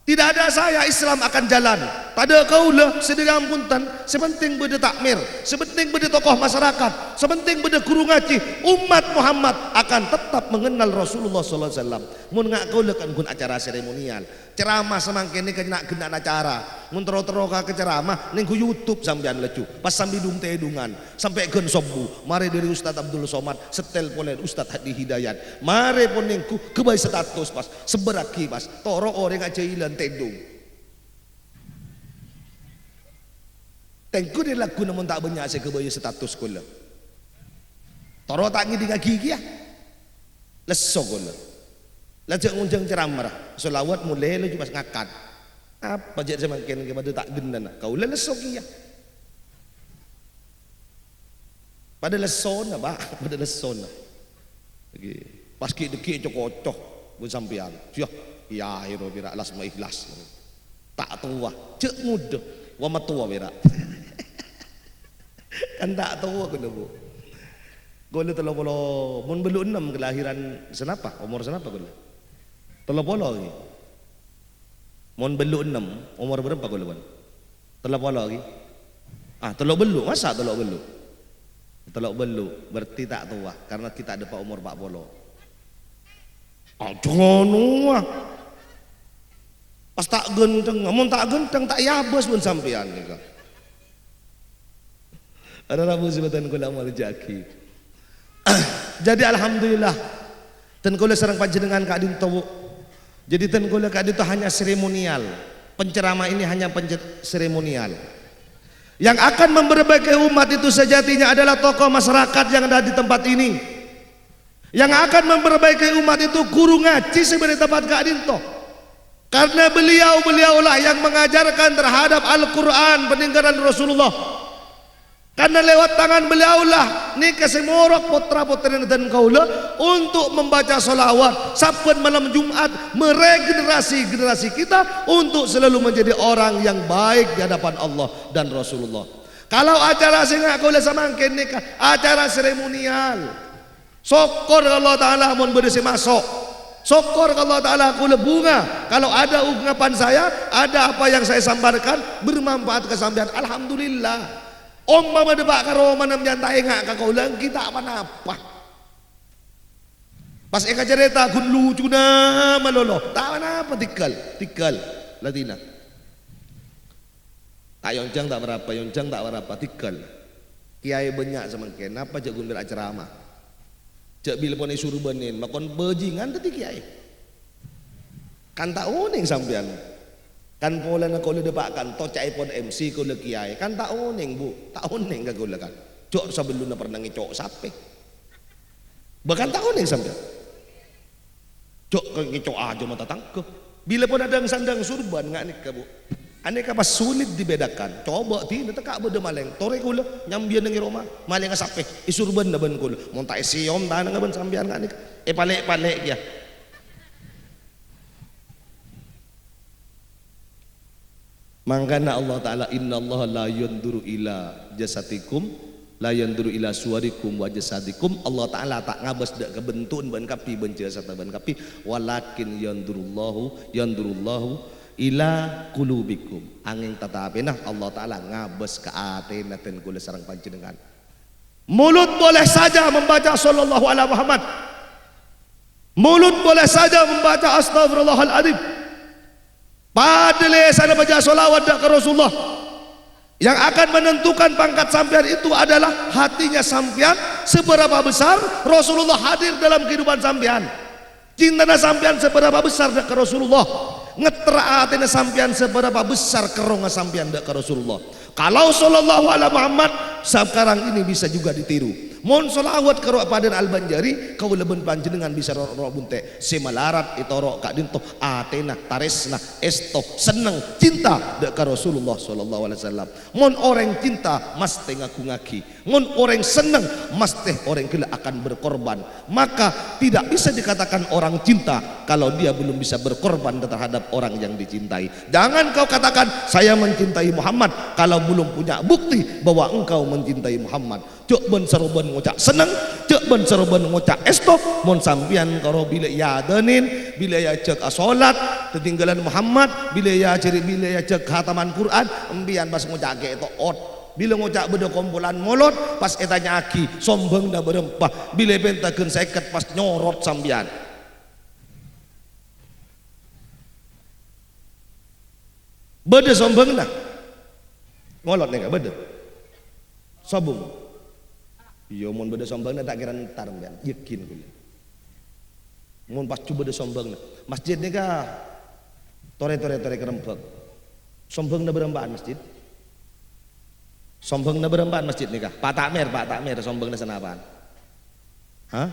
Speaker 2: Tidak ada saya Islam akan jalan. Pada kaulah sedang punten, sepenting beda takmir, sepenting beda tokoh masyarakat, sepenting beda guru ngaji, umat Muhammad akan tetap mengenal Rasulullah sallallahu alaihi wasallam. Mun ngak kaulah kan gun acara seremonial. Ceramah semangkin ni kena acara. Mun tero-tero ka ceramah ning ku YouTube sampean lecu. Pas sambidung tedungan sampai gen sobu. Mari dari Ustaz Abdul Somad setel polen Ustaz Hadi Hidayat. Mari pun ning ku kebai status pas seberaki pas toro orang ajailan tedung. Tengku dia lagu namun tak banyak saya kebai status kula. Toro tak ngidi gigi ya. Leso kula. Lajak ngunjang ceramah. Solawat mulai lu pas ngakat. Apa jadi semakin kepada tak gendan kau lesok ya. Pada lesona Pak, pada lesona. Lagi pas ki cocok bun sampean. Ya hiro bira las ma ikhlas. Tak tua, cek muda, wa matua bira. Kan tak tua kena bu. Gula 30 mun belu 6 kelahiran senapa umur senapa gula 30 lagi mun belu 6 umur berapa gula ban 30 lagi telok belu masa telok belu berarti tak tua karena kita ada pak umur 40 jangan pas tak genteng mun tak genteng tak yabas pun sampean nih kak ada rabu sebatan kula mal jaki. Jadi alhamdulillah tengkula sareng panjenengan Kak Dinto. Jadi tengkula Kak Dinto hanya seremonial. Penceramah ini hanya seremonial. Yang akan memperbaiki umat itu sejatinya adalah tokoh masyarakat yang ada di tempat ini. Yang akan memperbaiki umat itu guru ngaji sebenarnya tempat Kak Dinto. Karena beliaulah yang mengajarkan terhadap Al-Quran peninggalan Rasulullah. Karena lewat tangan beliaulah nikah semorok putra putri dan kaula untuk membaca solawat saben malam Jumat meregenerasi generasi kita untuk selalu menjadi orang yang baik di hadapan Allah dan Rasulullah. Kalau acara singa kaula samangkin nikah acara seremonial. Syukur Allah Taala mun berisi masuk. Syukur Allah Taala kaula bunga. Kalau ada ungkapan saya, ada apa yang saya sampaikan bermanfaat ke sampean, alhamdulillah. Mama debak karo manam jantai ngak ka kaulang kita apa-apa. Pas eka cerita gun lucu na malolo. Tak apa tikal Latina. Tak yoncang tak berapa tikal. Kiai banyak semangken apa cak gun ceramah. Cak bila pun surbanin makon bajingan tadi kiai. Kan tak uning sampean. Kan pola na kau ledepakan to cai pon MC kau kiai kan tak uning bu tak uning kau kan cok sebelum na pernah ngecok sape bahkan tak uning sampai cok ngecok aja mata tangkep bila pun ada yang sandang surban nggak nikah bu aneka pas sulit dibedakan coba tidak tekak beda maleng tore kula nyambian dengan Roma maleng sape isurban na ban kula monta isiom tanah nggak ban sambian nggak nikah palek ya. Mangkana Allah Ta'ala inna Allah la yanduru ila jasatikum la yanduru ila suwarikum wa jasadikum. Allah Ta'ala tak ngabas dak kebentun ban kapi ban jasad ban kapi walakin yandurullahu ila qulubikum angin tatapenah Allah Ta'ala ngabas ke atena ten kula sareng panjenengan. Mulut boleh saja membaca sallallahu alaihi Muhammad, mulut boleh saja membaca astagfirullahaladzim. Padahal sana baca solawat ke Rasulullah. Yang akan menentukan pangkat sampean itu adalah hatinya sampean seberapa besar Rasulullah hadir dalam kehidupan sampean. Cintana sampean seberapa besar ke Rasulullah. Ngetraatena sampean seberapa besar keronga sampean ke Rasulullah. Kalau sallallahu alaihi Muhammad sekarang ini bisa juga ditiru. Mohon solawat ke Padan Al-Banjari kau leben panjenengan bisa roh bunte semalarat itu roh Kak Dinto atena taresna esto seneng cinta dek Rasulullah sallallahu alaihi wasallam. Mohon orang cinta mesti ngaku ngaki, mohon orang seneng mesti orang kila akan berkorban. Maka tidak bisa dikatakan orang cinta kalau dia belum bisa berkorban terhadap orang yang dicintai. Jangan kau katakan saya mencintai Muhammad kalau belum punya bukti bahwa engkau mencintai Muhammad. Cuk ben saroban ngucap seneng, cuk ben saroban ngucap esto, mon sampian karo bila ya denin, bila ya cek salat, ketinggalan Muhammad, bila ya cek khataman Quran, embian pas ngucap ke itu ot. Bila ngucap beda kumpulan molot, pas etanya aki, sombong dah berempah, bila pentakeun seket pas nyorot sampian. Beda sombong dah. Molot nih beda. Sombong. Iya mun beda sombongna tak kira entar mbian yakin kula. Mun pas coba beda sombongna. Masjid ni ka tore kerempek. Sombongna berembaan masjid. Sombongna berembaan masjid ni ka. Pak Takmir sombongna sanapaan? Hah?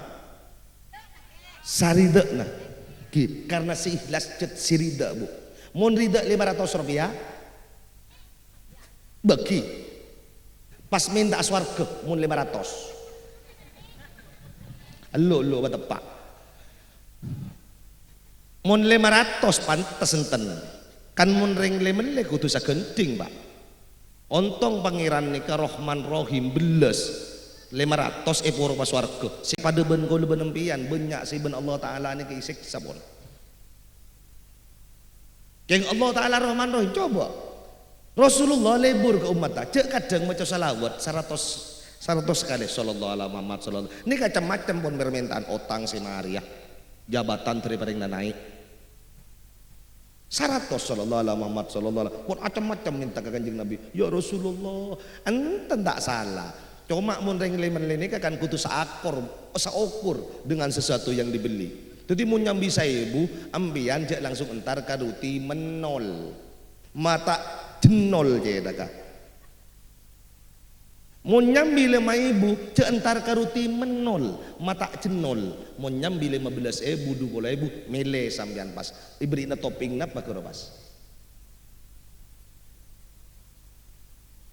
Speaker 2: Saridekna. Karena si ikhlas cet sirida bu. Mun rida 500 rupiah bagi pas minta swarga mun 500 lo batepak mun 500 pantes enten kan mun ring lemele kudu sagenting pak ontong pangeran nika Rahman Rahim beles 500 epur pas warga si pada ben kau ben empian banyak si ben Allah Ta'ala ni keisik sabon yang Allah Ta'ala Rahman Rahim coba Rasulullah lebur ke umat cek kadang macam salawat 100 kali sallallahu alaihi Muhammad sallallahu ini macam-macam pun permintaan otang si Maria jabatan daripada yang naik 100 sallallahu alaihi Muhammad sallallahu alaihi pun macam-macam minta ke Kanjeng Nabi ya Rasulullah ente tak salah cuma mun ring lemen ini kan kudu saukur dengan sesuatu yang dibeli jadi mun nyambi ibu ambian jak langsung entar kaduti menol mata jenol je daka mun nyambi 5.000 jak entar karuti menol mata jenol mun nyambi 15.000 20.000 mele sambian pas ibrina topping napa karo pas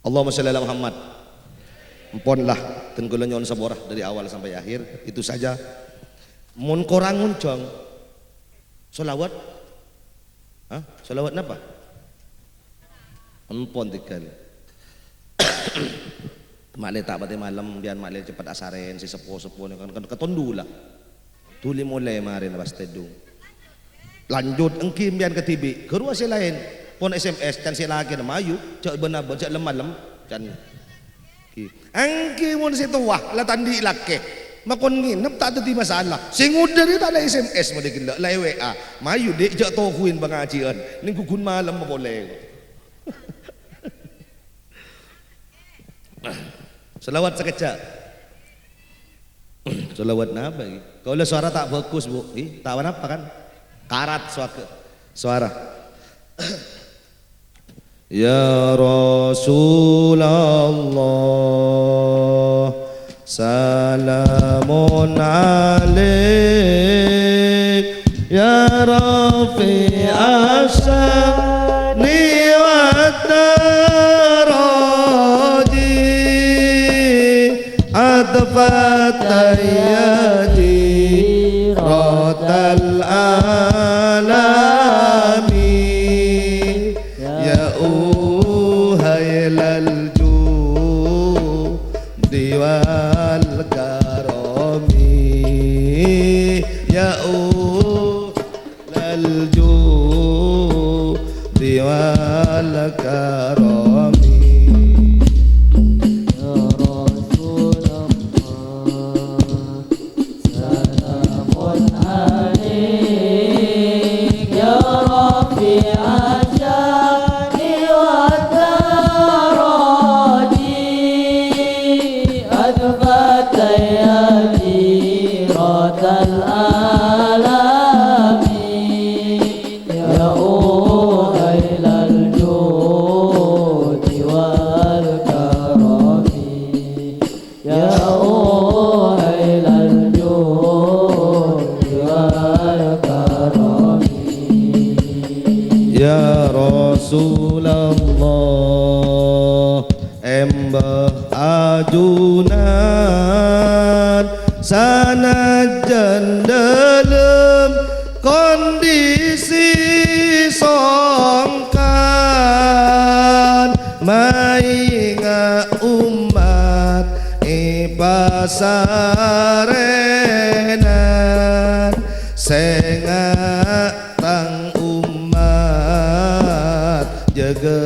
Speaker 2: Allahumma shalli ala Muhammad emponlah dan kula nyon saborah dari awal sampai akhir itu saja mun korangun jong solawat solawat napa empon tikal makle tak pati malam biar makle cepat asaren si sepo-sepo kan ketondu lah tuli mulai marin pas tedung lanjut engkim biar ketibi keru si lain pon SMS dan si lagi mayu cak benar cak lemah dan angki mun situ wah la tandi lake makon nginep tak ada masalah sing udah ni tak ada SMS mo dikila la WA mayu dik jak tohuin pengajian ning gugun malam mo boleh selawat sekejap selawat napa iki kalau suara tak fokus bu tak apa kan karat suara Ya Rasulullah salamun alaik ya Rafi asyani wa daraji adfat yadi rotal alami wal karami ya ulal judi wal karami ya Rasulullah salamun alaik ya Rabbi Ya Rasulullah embah ajunan sanajan dalam kondisi songkan mainga umat pasarenan senga tang jaga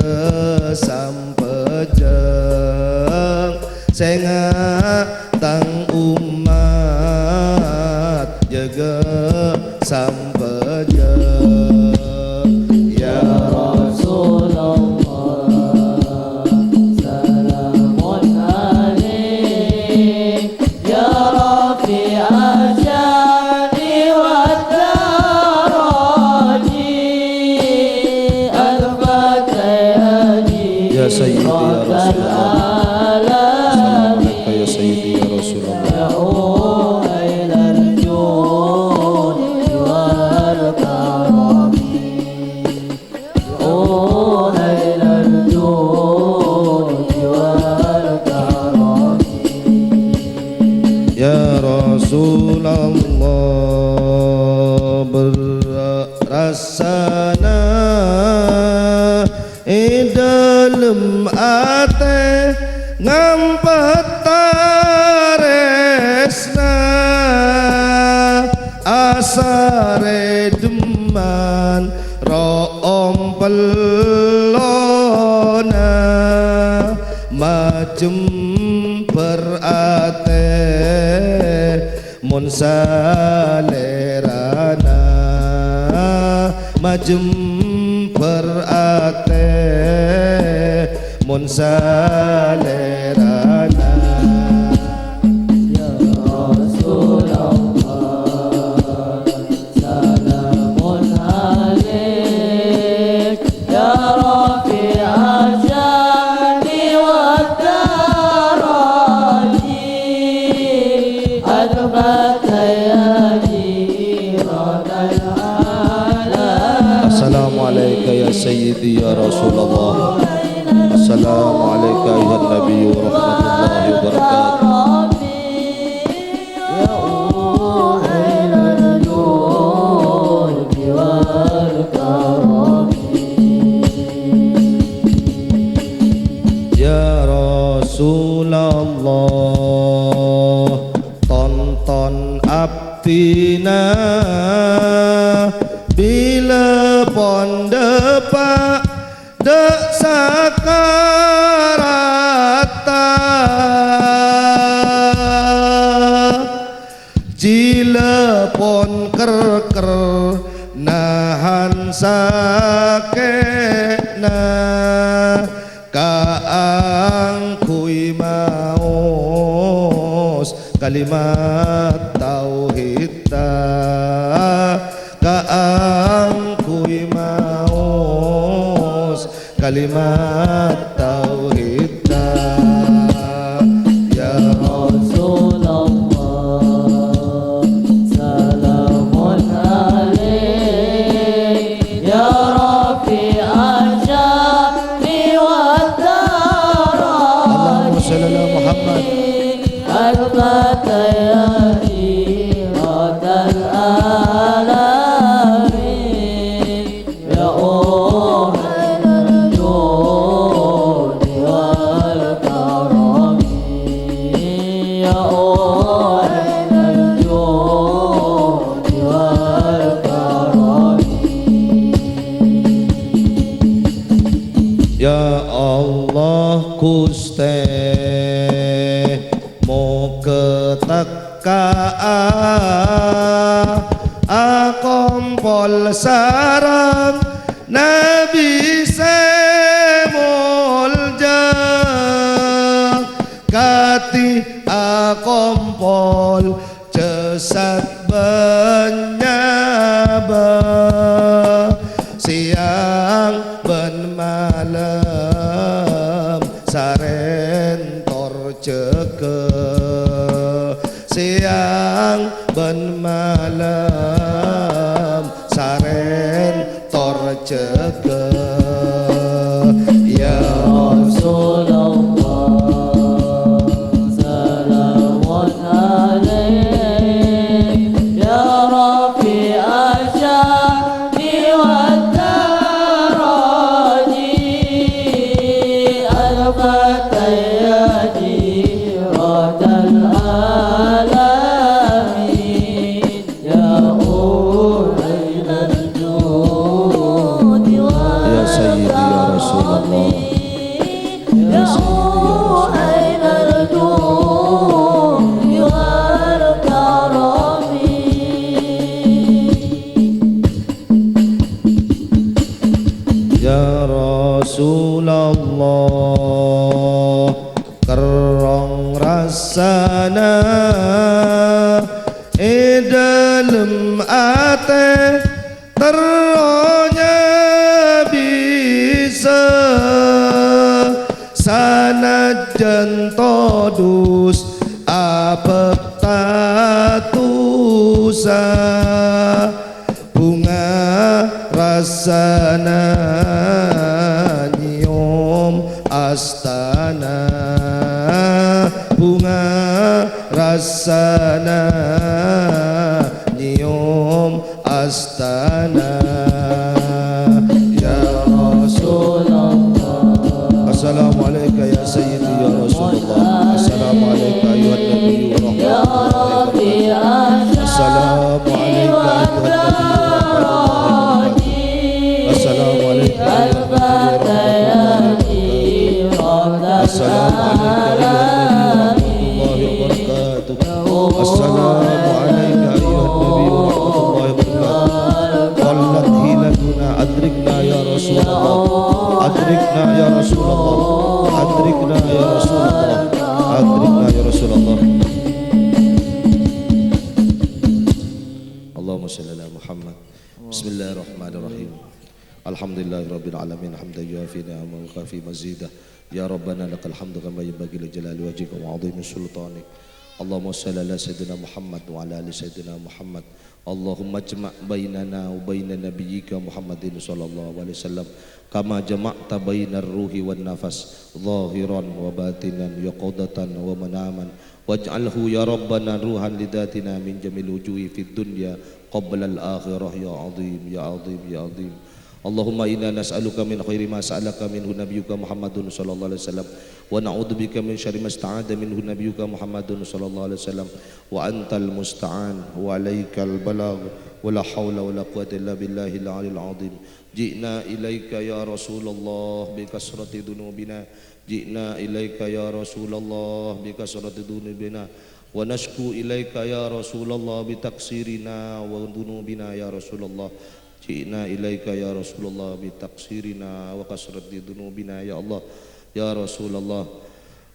Speaker 2: sampejeng senga tang umat jaga sampejeng ya Rasulullah salamun alaik ya Rafi asyani wa ya Sayyidi ya Rasulullah ya Sayyidi ya Rasulullah ya Rasulullah berasana dalam ate ngampet ompelona majem berate mun salerana majem berate mun salerana.
Speaker 3: Ya Rasulullah salamun alaik ya Rafi asyani wa daraji adbaka ya jiranal alam.
Speaker 1: Assalamualaikum ya Sayyidi ya Rasulullah. Assalamualaikum ya Nabi wa rahmatullahi wa barakatuh. Ya Rasulullah tonton abdina bila pondepak dek sakarata jila pon ker nahan sakena kaang kui maos kalimat tauhid kaang kui maos kalimat tauhid. Ya
Speaker 3: Rasulullah salamun alaik ya Rafi asyani wa
Speaker 1: Allahumma shalli ala Muhammad.
Speaker 3: adbaka ya jiranal alamin ya
Speaker 1: Ya Allah Guste mo keteka akompol sarang Nabi semolja kati akompol cesat benyaba siang ben malam sarentor ceke siang ben malam sarentor ceke. Ya
Speaker 3: Rasulullah salamun alaik ya Rafi asyani wa daraji adbaka ya jiranal alamin ya ulailal judi
Speaker 1: Ya Sayyidi ya Rasulullah.
Speaker 3: ya ulailal judi wal karami.
Speaker 1: Ya Rasulullah kerong rasana dalem ate teronya bisa sanajan todus apek tatusa bunga rasana nyium astana bunga rasana nyium astana. Ya
Speaker 3: Rasulullah
Speaker 1: Assalamualaikum ya Sayyidi ya Rasulullah. Assalamualaikum ya Nabi wa
Speaker 3: ya Rabbi
Speaker 1: Assalamualaikum ya Nabi wa
Speaker 3: asyani
Speaker 1: Assalamualaikum adrikna ya Rasulullah, adrikna ya Rasulullah, adrikna ya Rasulullah, adrikna ya Rasulullah. Allahumma shalli ala Muhammad. Bismillahirrahmanirrahim. Alhamdulillahirabbil alamin hamdan yuafi ni'amahu wa kafi mazidah. Ya Rabbana lakal hamdu kama yanbaghi li jalali wajhika wa 'azimi sultanik. Allahumma shalli ala sayyidina Muhammad wa ala ali sayyidina Muhammad. Allahumma jma' bainana wa baina nabiyyika Muhammadin sallallahu alaihi wasallam kama jama'ta bainar ruhi wan nafas zahiran wa batinan yaqadatan wa manaman waj'alhu ya Rabbana ruhan lidatina min jamil wujuhi fid dunya qabla al-akhirah ya azim ya azim ya azim. Allahumma inna nas'aluka min khairi ma sa'alaka minhu nabiyyuka Muhammadun sallallahu alaihi wasallam wa na'udzubika min syarri ma ista'adha minhu nabiyyuka Muhammadun sallallahu alaihi wasallam wa antal musta'an wa alaikal balagh wa la haula wa la quwwata illa billahil aliyil azim. Ji'na ilaika ya Rasulullah bi kasrati dunubina, ji'na ilaika ya Rasulullah bi kasrati dunubina wa nashku ilaika ya Rasulullah bi taksirina wa dunubina ya Rasulullah. Ji'na ilaika ya Rasulullah bi taksirina wa kasrati dunubina ya Allah ya Rasulullah.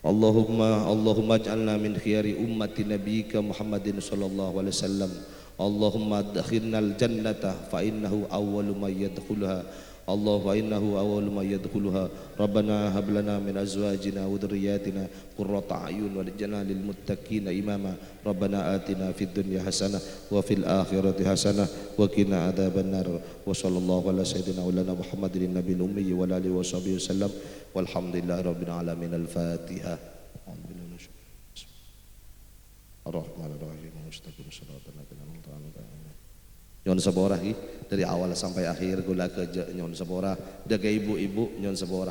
Speaker 1: Allahumma ij'alna min khiyari ummati nabiyyika Muhammadin sallallahu alaihi wasallam. Allahumma adkhilnal jannata fa innahu awwalu man yadkhuluha. Allah fa innahu awwalu man yadkhuluha. Rabbana hab lana min azwajina wa dhurriyyatina qurrata a'yun waj'alna lil muttaqina imama. Rabbana atina fid dunya hasanah wa fil akhirati hasanah wa qina adzabannar. Wa sallallahu ala sayyidina ulana Muhammadin nabiyil ummi wa alihi washabihi wasallam. Walhamdulillahirabbil alamin. Al-Fatihah. Ar-Rahmanir-Rahim. Mustaqim shiratal ladzina an'amta 'alaihim. Nyon saborah dari awal sampai akhir gula kerja nyon saborah jaga ibu-ibu nyon saborah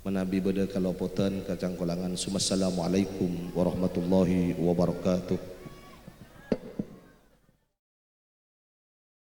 Speaker 1: menabi beda kalopotan kacang kolangan. Assalamualaikum warahmatullahi wabarakatuh.